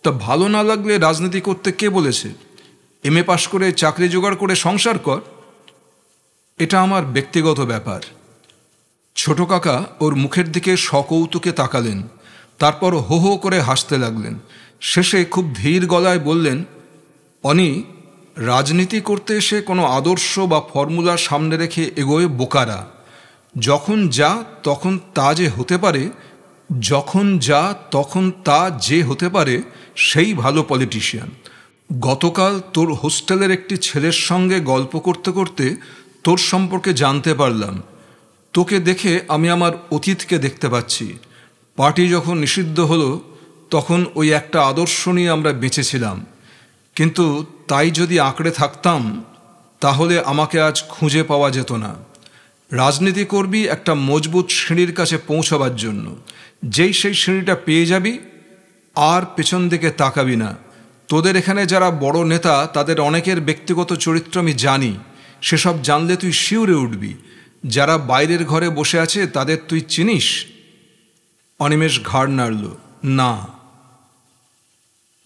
তা ভালো না লাগলে রাজনীতি করতে কে বলেছে? এমএ পাশ করে চাকরি জোগাড় করে সংসার কর। এটা আমার ব্যক্তিগত ব্যাপার। ছোট কাকা ওর মুখের দিকে সকৌতুকে তাকালেন, তারপর হো হো করে হাসতে লাগলেন। শেষে খুব ধীর গলায় বললেন, অনি, রাজনীতি করতে এসে কোনো আদর্শ বা ফর্মুলা সামনে রেখে এগোয় বোকারা। যখন যা তখন তা যে হতে পারে, যখন যা তখন তা যে হতে পারে, সেই ভালো পলিটিশিয়ান। গতকাল তোর হোস্টেলের একটি ছেলের সঙ্গে গল্প করতে করতে তোর সম্পর্কে জানতে পারলাম। তোকে দেখে আমি আমার অতীতকে দেখতে পাচ্ছি। পার্টি যখন নিষিদ্ধ হলো তখন ওই একটা আদর্শ নিয়ে আমরা বেঁচেছিলাম, কিন্তু তাই যদি আঁকড়ে থাকতাম তাহলে আমাকে আজ খুঁজে পাওয়া যেত না। রাজনীতি করবি একটা মজবুত সিঁড়ির কাছে পৌঁছাবার জন্য। যেই সেই সিঁড়িটা পেয়ে যাবি আর পেছন দিকে তাকাবি না। তোদের এখানে যারা বড় নেতা তাদের অনেকের ব্যক্তিগত চরিত্র আমি জানি, সেসব জানলে তুই শিউরে উঠবি। যারা বাইরের ঘরে বসে আছে তাদের তুই চিনিস? অনিমেষ ঘাড় নাড়ল। না।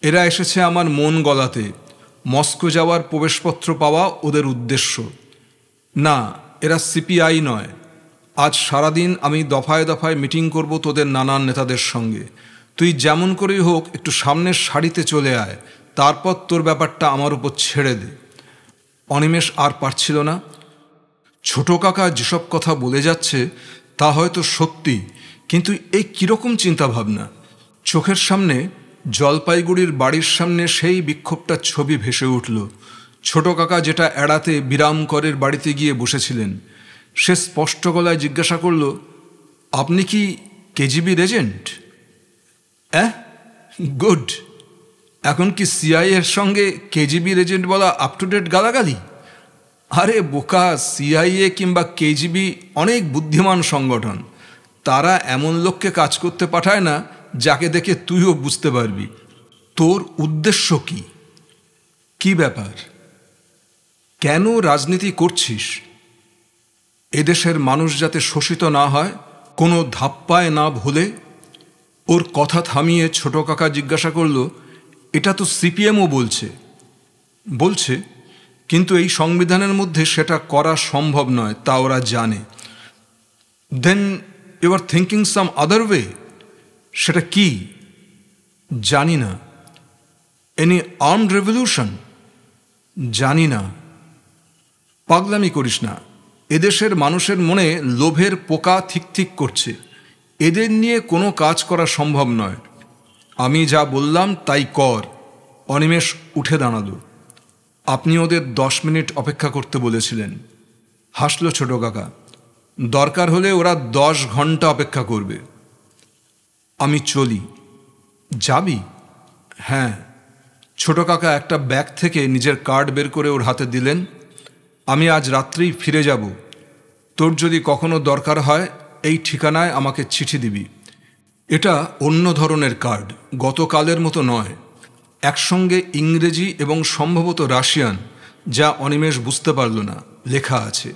এরা এসেছে আমার মন গলাতে। মস্কো যাওয়ার প্রবেশপত্র পাওয়া ওদের উদ্দেশ্য। না, এরা সিপিআই নয়। আজ সারাদিন আমি দফায় দফায় মিটিং করব তোদের নানান নেতাদের সঙ্গে। তুই যেমন করেই হোক একটু সামনের সারিতে চলে আয়, তারপর তোর ব্যাপারটা আমার উপর ছেড়ে দে। অনিমেষ আর পারছিল না। ছোট কাকা যেসব কথা বলে যাচ্ছে তা হয়তো সত্যি, কিন্তু এই কীরকম চিন্তাভাবনা! চোখের সামনে জলপাইগুড়ির বাড়ির সামনে সেই বিক্ষোভটার ছবি ভেসে উঠল। ছোট কাকা যেটা এড়াতে বিরামকরের বাড়িতে গিয়ে বসেছিলেন। সে স্পষ্ট গলায় জিজ্ঞাসা করল, আপনি কি কেজিবির এজেন্ট? গুড। এখন কি সিআইএর সঙ্গে কেজিবির এজেন্ট বলা আপ টু ডেট গালাগালি? আরে বোকা, সিআইএ কিংবা কেজিবি অনেক বুদ্ধিমান সংগঠন। তারা এমন লোককে কাজ করতে পাঠায় না যাকে দেখে তুইও বুঝতে পারবি। তোর উদ্দেশ্য কি? কি ব্যাপার? কেন রাজনীতি করছিস? এদেশের মানুষ যাতে শোষিত না হয়, কোনো ধাপ্পায় না ভোলে। ওর কথা থামিয়ে ছোট কাকা জিজ্ঞাসা করল, এটা তো সিপিএমও বলছে, কিন্তু এই সংবিধানের মধ্যে সেটা করা সম্ভব নয়, তা ওরা জানে। Then you are thinking some other way. সেটা কি? জানি না। Any armed revolution? জানি না। পাগলামি করিস না। এদেশের মানুষের মনে লোভের পোকা ঠিক ঠিক করছে। এদের নিয়ে কোনো কাজ করা সম্ভব নয়। আমি যা বললাম তাই কর। অনিমেষ উঠে দাঁড়াল। আপনি ওদের 10 মিনিট অপেক্ষা করতে বলেছিলেন। হাসল ছোট কাকা। দরকার হলে ওরা 10 ঘন্টা অপেক্ষা করবে। আমি চলি। যাবি? হ্যাঁ। ছোট কাকা একটা ব্যাগ থেকে নিজের কার্ড বের করে ওর হাতে দিলেন। আমি আজ রাত্রেই ফিরে যাব। তোর যদি কখনো দরকার হয় এই ঠিকানায় আমাকে চিঠি দিবি। এটা অন্য ধরনের কার্ড, গতকালের মতো নয়। একসঙ্গে ইংরেজি এবং সম্ভবত রাশিয়ান, যা অনিমেষ বুঝতে পারল না, লেখা আছে।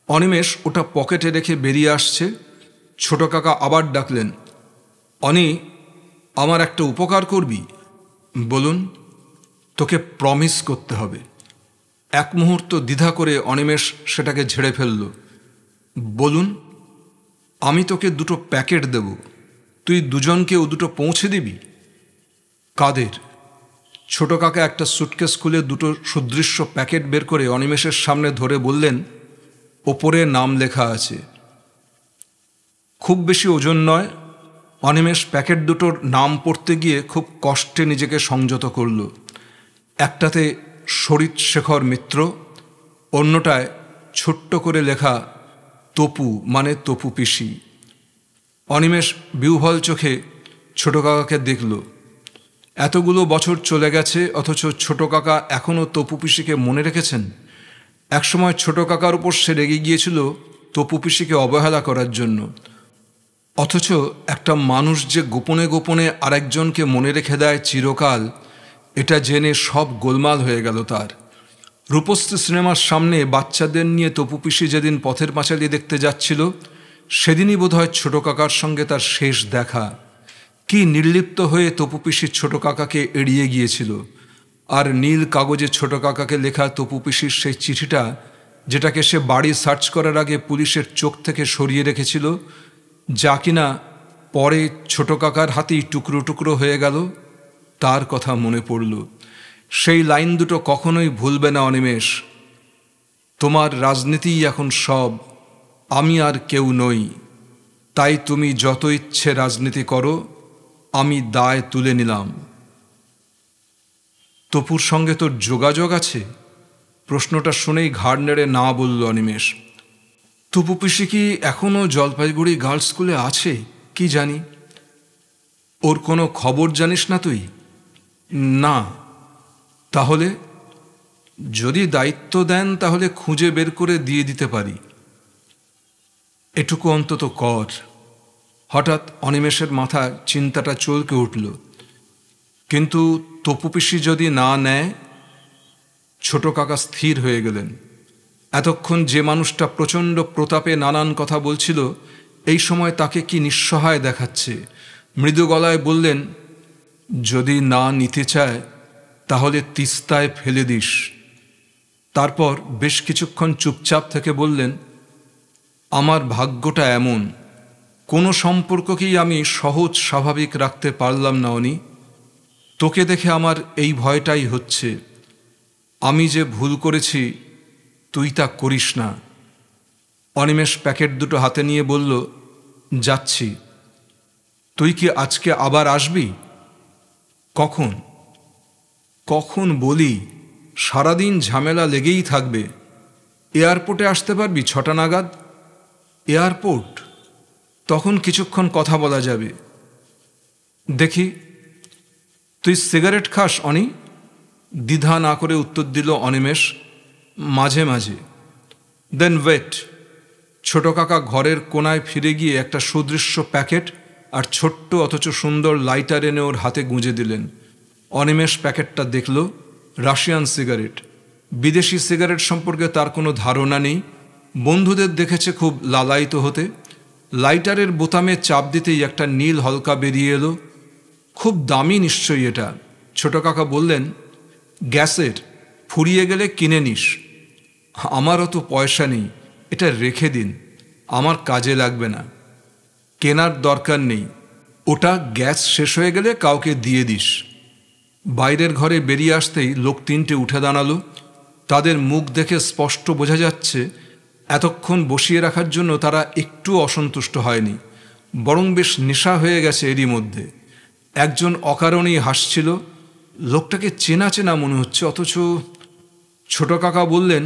অনিমেষ ওটা পকেটে রেখে বেরিয়ে আসছে। ছোট কাকা আবার ডাকলেন, অনি, আমার একটা উপকার করবি? বলুন। তোকে প্রমিস করতে হবে। এক মুহূর্ত দ্বিধা করে অনিমেষ সেটাকে ঝেড়ে ফেলল। বলুন। আমি তোকে 2টো প্যাকেট দেব, তুই দুজনকে ও 2টো পৌঁছে দিবি। কাদের? ছোট কাকা একটা সুটকেস খুলে 2টো সুদৃশ্য প্যাকেট বের করে অনিমেষের সামনে ধরে বললেন, ওপরে নাম লেখা আছে। খুব বেশি ওজন নয়। অনিমেষ প্যাকেট 2টোর নাম পড়তে গিয়ে খুব কষ্টে নিজেকে সংযত করল। একটাতে শরীৎ শেখর মিত্র, অন্যটায় ছোট্ট করে লেখা তপু, মানে তপু পিসি। অনিমেষ বিহ্বল চোখে ছোট কাকাকে দেখল। এতগুলো বছর চলে গেছে, অথচ ছোট কাকা এখনও তপু পিসিকে মনে রেখেছেন। একসময় ছোট কাকার উপর সে রেগে গিয়েছিল তপু পিসিকে অবহেলা করার জন্য। অথচ একটা মানুষ যে গোপনে গোপনে আরেকজনকে মনে রেখে দেয় চিরকাল, এটা জেনে সব গোলমাল হয়ে গেল তার। রূপশ্রী সিনেমার সামনে বাচ্চাদের নিয়ে তপু পিসি যেদিন পথের পাঁচালী দেখতে যাচ্ছিল, সেদিনই বোধহয় ছোট কাকার সঙ্গে তার শেষ দেখা। কি নির্লিপ্ত হয়ে তপু পিসি ছোট কাকাকে এড়িয়ে গিয়েছিল। আর নীল কাগজে ছোট কাকাকে লেখা তপু পিসির সেই চিঠিটা, যেটাকে সে বাড়ি সার্চ করার আগে পুলিশের চোখ থেকে সরিয়ে রেখেছিল, যা কিনা পরে ছোট কাকার হাতেই টুকরো টুকরো হয়ে গেল, তার কথা মনে পড়ল। সেই লাইন 2টো কখনোই ভুলবে না অনিমেষ। তোমার রাজনীতিই এখন সব, আমি আর কেউ নই। তাই তুমি যত ইচ্ছে রাজনীতি করো, আমি দায় তুলে নিলাম। তপুর সঙ্গে তোর যোগাযোগ আছে? প্রশ্নটা শুনেই ঘাড় নেড়ে না বলল অনিমেষ। তপু পিসি কি এখনও জলপাইগুড়ি গার্লস স্কুলে আছে কি জানি। ওর কোনো খবর জানিস না তুই? না। তাহলে যদি দায়িত্ব দেন তাহলে খুঁজে বের করে দিয়ে দিতে পারি। এটুকু অন্তত কর। হঠাৎ অনিমেষের মাথায় চিন্তাটা চলকে উঠল, কিন্তু তপু পিসি যদি না নেয়? ছোট কাকা স্থির হয়ে গেলেন। এতক্ষণ যে মানুষটা প্রচণ্ড প্রতাপে নানান কথা বলছিল, এই সময় তাকে কি নিঃসহায় দেখাচ্ছে। মৃদু গলায় বললেন, যদি না নিতে চায় তাহলে তিস্তায় ফেলে দিস। তারপর বেশ কিছুক্ষণ চুপচাপ থেকে বললেন, আমার ভাগ্যটা এমন, কোনো সম্পর্ককেই আমি সহজ স্বাভাবিক রাখতে পারলাম না অনি। তোকে দেখে আমার এই ভয়টাই হচ্ছে, আমি যে ভুল করেছি তুই তা করিস না। অনিমেষ প্যাকেট দুটো হাতে নিয়ে বলল, যাচ্ছি। তুই কি আজকে আবার আসবি? কখন? কখন বলি, সারাদিন ঝামেলা লেগেই থাকবে। এয়ারপোর্টে আসতে পারবি 6টা নাগাদ? এয়ারপোর্ট? তখন কিছুক্ষণ কথা বলা যাবে। দেখি, তুই সিগারেট খাস অনি? দ্বিধা না করে উত্তর দিল অনিমেষ, মাঝে মাঝে। দেন ওয়েট। ছোট কাকা ঘরের কোনায় ফিরে গিয়ে একটা সুদৃশ্য প্যাকেট আর ছোট্ট অথচ সুন্দর লাইটার এনে ওর হাতে গুঁজে দিলেন। অনিমেষ প্যাকেটটা দেখল, রাশিয়ান সিগারেট। বিদেশি সিগারেট সম্পর্কে তার কোনো ধারণা নেই, বন্ধুদের দেখেছে খুব লালায়িত হতে। লাইটারের বোতামে চাপ দিতেই একটা নীল হলকা বেরিয়ে এলো। খুব দামি নিশ্চয়ই এটা। ছোট কাকা বললেন, গ্যাসের, ফুরিয়ে গেলে কিনে নিস। আমার অত পয়সা নেই, এটা রেখে দিন, আমার কাজে লাগবে না। কেনার দরকার নেই, ওটা গ্যাস শেষ হয়ে গেলে কাউকে দিয়ে দিস। বাইরের ঘরে বেরিয়ে আসতেই লোক তিনটে উঠে দাঁড়ালো। তাদের মুখ দেখে স্পষ্ট বোঝা যাচ্ছে এতক্ষণ বসিয়ে রাখার জন্য তারা একটু অসন্তুষ্ট হয়নি, বরং বেশ নেশা হয়ে গেছে এরই মধ্যে। একজন অকারণেই হাসছিল, লোকটাকে চেনা চেনা মনে হচ্ছে, অথচ। ছোট কাকা বললেন,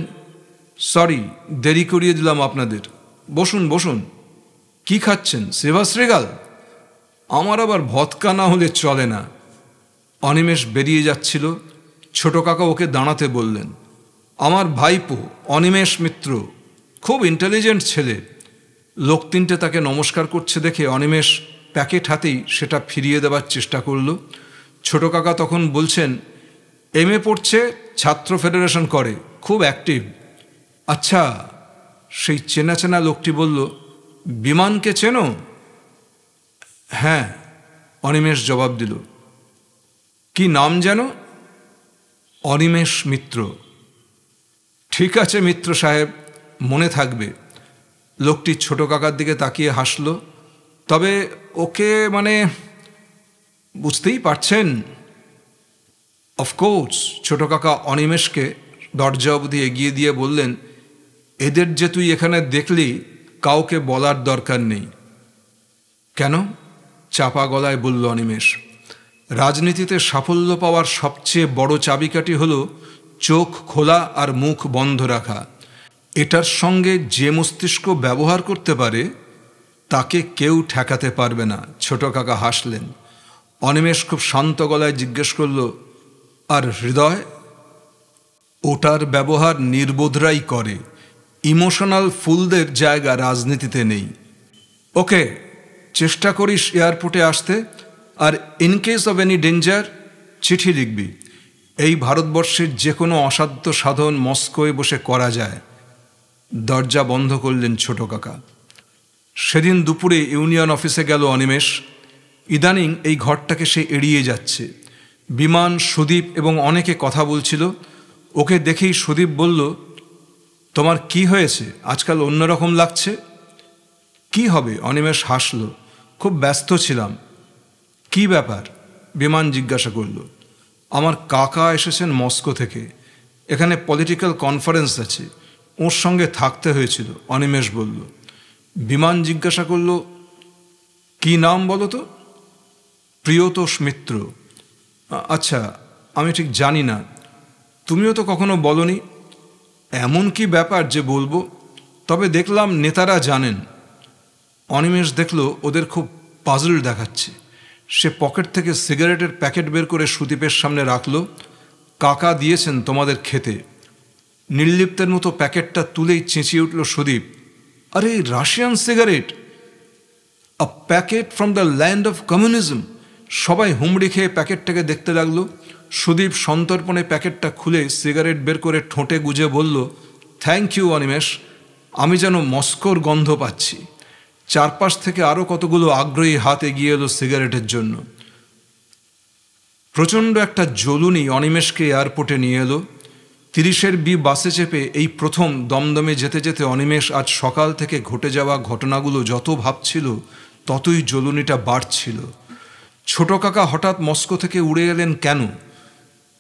সরি, দেরি করিয়ে দিলাম আপনাদের। বসুন বসুন। কি খাচ্ছেন, সেভাশ্রীগাল? আমার আবার ভদকা না হলে চলে না। অনিমেষ বেরিয়ে যাচ্ছিল, ছোট কাকা ওকে দাঁড়াতে বললেন। আমার ভাইপো অনিমেষ মিত্র, খুব ইন্টেলিজেন্ট ছেলে। লোক তিনটে তাকে নমস্কার করছে দেখে অনিমেষ প্যাকেট হাতেই সেটা ফিরিয়ে দেবার চেষ্টা করল। ছোট কাকা তখন বলছেন, এমএ পড়ছে, ছাত্র ফেডারেশন করে, খুব অ্যাক্টিভ। আচ্ছা, সেই চেনা চেনা লোকটি বলল, বিমানকে চেনো? হ্যাঁ, অনিমেষ জবাব দিল। কি নাম যেন? অনিমেষ মিত্র। ঠিক আছে মিত্র সাহেব, মনে থাকবে। লোকটি ছোট কাকার দিকে তাকিয়ে হাসল। তবে ওকে বুঝতেই পারছেন। অফকোর্স। ছোট কাকা অনিমেষকে দরজা অবধি এগিয়ে দিয়ে বললেন, এদের যে তুই এখানে দেখলি কাউকে বলার দরকার নেই। কেন? চাপা গলায় বলল অনিমেষ। রাজনীতিতে সাফল্য পাওয়ার সবচেয়ে বড় চাবিকাঠি হল চোখ খোলা আর মুখ বন্ধ রাখা। এটার সঙ্গে যে মস্তিষ্ক ব্যবহার করতে পারে তাকে কেউ ঠেকাতে পারবে না। ছোট কাকা হাসলেন। অনিমেষ খুব শান্ত গলায় জিজ্ঞেস করল, আর হৃদয়? ওটার ব্যবহার নির্বোধরাই করে। ইমোশনাল ফুলদের জায়গা রাজনীতিতে নেই। ওকে, চেষ্টা করিস এয়ারপোর্টে আসতে, আর in case of any danger চিঠি লিখবি। এই ভারতবর্ষের যে কোনো অসাধ্য সাধন মস্কোয় বসে করা যায়। দরজা বন্ধ করলেন ছোট কাকা। সেদিন দুপুরে ইউনিয়ন অফিসে গেল অনিমেষ। ইদানিং এই ঘরটাকে সে এড়িয়ে যাচ্ছে। বিমান, সুদীপ এবং অনেকে কথা বলছিল। ওকে দেখেই সুদীপ বলল, তোমার কি হয়েছে, আজকাল অন্যরকম লাগছে? কি হবে? অনিমেষ হাসল। খুব ব্যস্ত ছিলাম। কি ব্যাপার? বিমান জিজ্ঞাসা করল। আমার কাকা এসেছেন মস্কো থেকে, এখানে পলিটিক্যাল কনফারেন্স আছে, ওর সঙ্গে থাকতে হয়েছিল, অনিমেষ বলল। বিমান জিজ্ঞাসা করল, কি নাম বলো তো? প্রিয়তোষ মিত্র। আচ্ছা, আমি ঠিক জানি না, তুমিও তো কখনো বলনি। এমন কি ব্যাপার যে বলবো? তবে দেখলাম নেতারা জানেন। অনিমেষ দেখল ওদের খুব পাজল দেখাচ্ছে। সে পকেট থেকে সিগারেটের প্যাকেট বের করে সুদীপের সামনে রাখল। কাকা দিয়েছেন তোমাদের খেতে। নির্লিপ্তের মতো প্যাকেটটা তুলেই চেঁচিয়ে উঠল সুদীপ, আরে Russian cigarette, a packet from the land of communism. সবাই হুমড়ি খেয়ে প্যাকেটটাকে দেখতে লাগলো। সুদীপ সন্তর্পণে প্যাকেটটা খুলে সিগারেট বের করে ঠোঁটে গুজে বলল, থ্যাংক ইউ অনিমেষ, আমি যেন মস্কোর গন্ধ পাচ্ছি। চারপাশ থেকে আরও কতগুলো আগ্রহী হাত এগিয়ে এলো সিগারেটের জন্য। প্রচণ্ড একটা জ্বলুনি অনিমেষকে এয়ারপোর্টে নিয়ে এলো। 30-এর বি বাসে চেপে এই প্রথম দমদমে যেতে যেতে অনিমেষ আজ সকাল থেকে ঘটে যাওয়া ঘটনাগুলো যত ভাবছিল ততই জ্বলুনিটা বাড়ছিল। ছোট কাকা হঠাৎ মস্কো থেকে উড়ে এলেন কেন?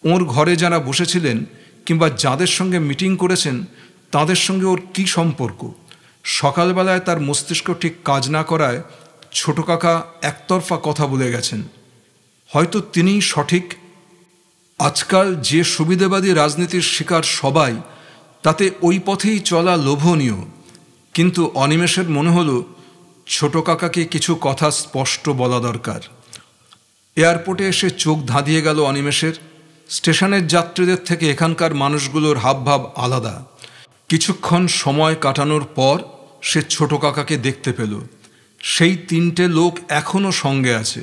ওর ঘরে যারা বসেছিলেন কিংবা যাদের সঙ্গে মিটিং করেছেন তাদের সঙ্গে ওর কী সম্পর্ক? সকালবেলায় তার মস্তিষ্ক ঠিক কাজ না করায় ছোট কাকা একতরফা কথা বলে গেছেন। হয়তো তিনিই সঠিক। আজকাল যে সুবিধাবাদী রাজনীতির শিকার সবাই, তাতে ওই পথেই চলা লোভনীয়। কিন্তু অনিমেষের মনে হলো ছোট কাকাকে কিছু কথা স্পষ্ট বলা দরকার। এয়ারপোর্টে এসে চোখ ধাঁধিয়ে গেল অনিমেষের। স্টেশনের যাত্রীদের থেকে এখানকার মানুষগুলোর হাবভাব আলাদা। কিছুক্ষণ সময় কাটানোর পর সে ছোট কাকাকে দেখতে পেল। সেই 3টে লোক এখনও সঙ্গে আছে।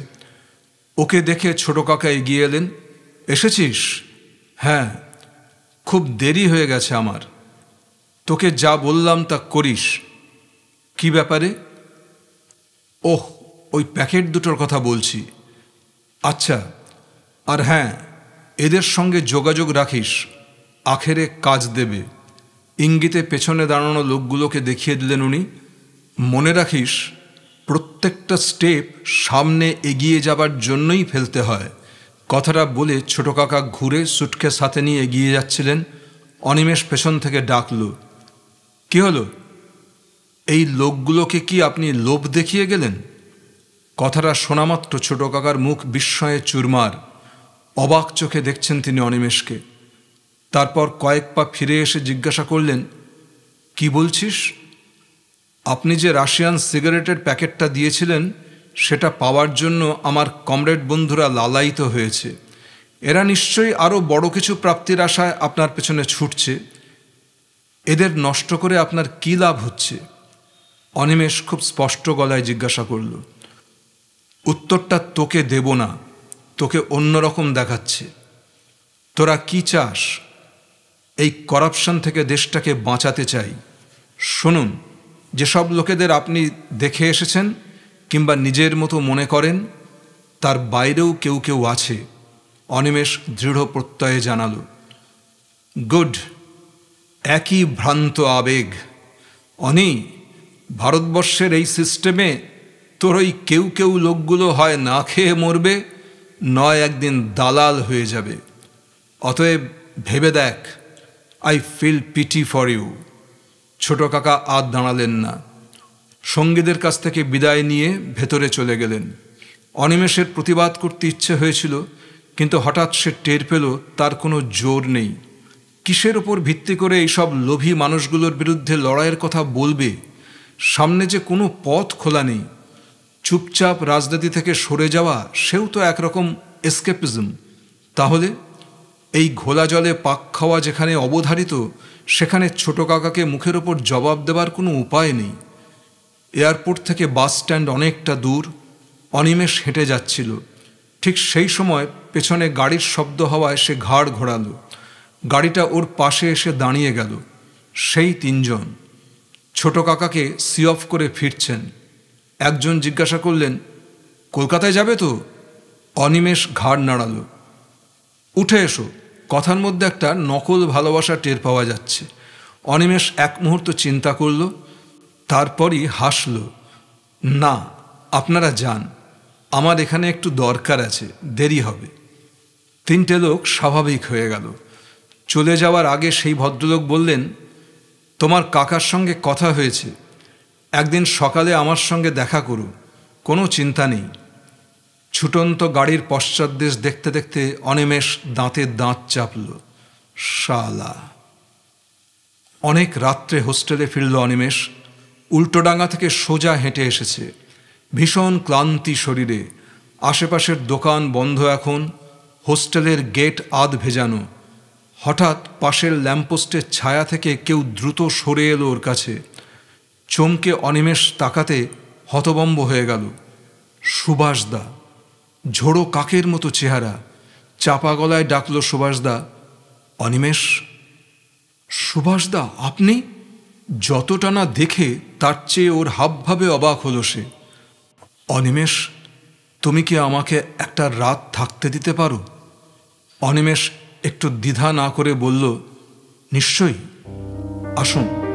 ওকে দেখে ছোট কাকা এগিয়ে এলেন। এসেছিস? হ্যাঁ, খুব দেরি হয়ে গেছে আমার। তোকে যা বললাম তা করিস। কি ব্যাপারে? ওহ, ওই প্যাকেট দুটোর কথা বলছি। আচ্ছা, আর হ্যাঁ, এদের সঙ্গে যোগাযোগ রাখিস, আখেরে কাজ দেবে। ইঙ্গিতে পেছনে দাঁড়ানো লোকগুলোকে দেখিয়ে দিলেন উনি। মনে রাখিস, প্রত্যেকটা স্টেপ সামনে এগিয়ে যাবার জন্যই ফেলতে হয়। কথাটা বলে ছোট কাকা ঘুরে সুটকেস হাতে নিয়ে এগিয়ে যাচ্ছিলেন। অনিমেষ পেছন থেকে ডাকল, কি হলো? এই লোকগুলোকে কি আপনি লোভ দেখিয়ে গেলেন? কথাটা শোনামাত্র ছোট কাকার মুখ বিস্ময়ে চুরমার। অবাক চোখে দেখছেন তিনি অনিমেষকে। তারপর কয়েক পা ফিরে এসে জিজ্ঞাসা করলেন, কি বলছিস? আপনি যে রাশিয়ান সিগারেটের প্যাকেটটা দিয়েছিলেন সেটা পাওয়ার জন্য আমার কমরেড বন্ধুরা লালায়িত হয়েছে। এরা নিশ্চয়ই আরও বড় কিছু প্রাপ্তির আশায় আপনার পেছনে ছুটছে। এদের নষ্ট করে আপনার কী লাভ হচ্ছে? অনিমেষ খুব স্পষ্ট গলায় জিজ্ঞাসা করল। উত্তরটা তোকে দেব না, তোকে অন্যরকম দেখাচ্ছে। তোরা কি চাস? এই করাপশন থেকে দেশটাকে বাঁচাতে চাই। শুনুন, যেসব লোকেদের আপনি দেখে এসেছেন কিংবা নিজের মতো মনে করেন, তার বাইরেও কেউ কেউ আছে, অনিমেষ দৃঢ় প্রত্যয়ে জানাল। গুড, একই ভ্রান্ত আবেগ। অনি, ভারতবর্ষের এই সিস্টেমে তোর ওই কেউ কেউ লোকগুলো হয় না খেয়ে মরবে, নয় একদিন দালাল হয়ে যাবে। অতএব ভেবে দেখ। I feel pity for you. ছোট কাকা আর দাঁড়ালেন না। সঙ্গীদের কাছ থেকে বিদায় নিয়ে ভেতরে চলে গেলেন। অনিমেষের প্রতিবাদ করতে ইচ্ছে হয়েছিল, কিন্তু হঠাৎ সে টের পেল তার কোনো জোর নেই। কিসের ওপর ভিত্তি করে এইসব লোভী মানুষগুলোর বিরুদ্ধে লড়াইয়ের কথা বলবে? সামনে যে কোনো পথ খোলা নেই। চুপচাপ রাজনীতি থেকে সরে যাওয়া, সেও তো একরকম এসকেপিজম। তাহলে এই ঘোলা জলে পাক খাওয়া যেখানে অবধারিত, সেখানে ছোট কাকাকে মুখের ওপর জবাব দেবার কোনো উপায় নেই। এয়ারপোর্ট থেকে বাস স্ট্যান্ড অনেকটা দূর। অনিমেষ হেঁটে যাচ্ছিল। ঠিক সেই সময় পেছনে গাড়ির শব্দ হওয়ায় সে ঘাড় ঘোরাল। গাড়িটা ওর পাশে এসে দাঁড়িয়ে গেল। সেই 3 জন ছোট কাকাকে সি অফ করে ফিরছেন। একজন জিজ্ঞাসা করলেন, কলকাতায় যাবে তো? অনিমেষ ঘাড় নাড়াল। উঠে এসো। কথার মধ্যে একটা নকল ভালোবাসা টের পাওয়া যাচ্ছে। অনিমেষ এক মুহূর্ত চিন্তা করল, তারপরই হাসল। না, আপনারা যান, আমার এখানে একটু দরকার আছে, দেরি হবে। 3টে লোক স্বাভাবিক হয়ে গেল। চলে যাওয়ার আগে সেই ভদ্রলোক বললেন, তোমার কাকার সঙ্গে কথা হয়েছে, একদিন সকালে আমার সঙ্গে দেখা করো, কোনো চিন্তা নেই। ছুটন্ত গাড়ির পশ্চাৎদেশ দেখতে দেখতে অনিমেষ দাঁতে দাঁত চাপল। শালা। অনেক রাত্রে হোস্টেলে ফিরল অনিমেষ। উল্টোডাঙ্গা থেকে সোজা হেঁটে এসেছে, ভীষণ ক্লান্তি শরীরে। আশেপাশের দোকান বন্ধ এখন, হোস্টেলের গেট আধ ভেজানো। হঠাৎ পাশের ল্যাম্পপোস্টের ছায়া থেকে কেউ দ্রুত সরে এলো ওর কাছে। চমকে অনিমেষ তাকাতে হতবম্ব হয়ে গেল। সুভাষদা, ঝোড়ো কাকের মতো চেহারা। চাপা গলায় ডাকল সুভাষদা, অনিমেষ। সুভাষদা, আপনি? যতটা না দেখে তার চেয়ে ওর হাবভাবে অবাক হলো সে। অনিমেষ, তুমি কি আমাকে একটা রাত থাকতে দিতে পারো? অনিমেষ একটু দ্বিধা না করে বলল, নিশ্চয়ই, আসুন।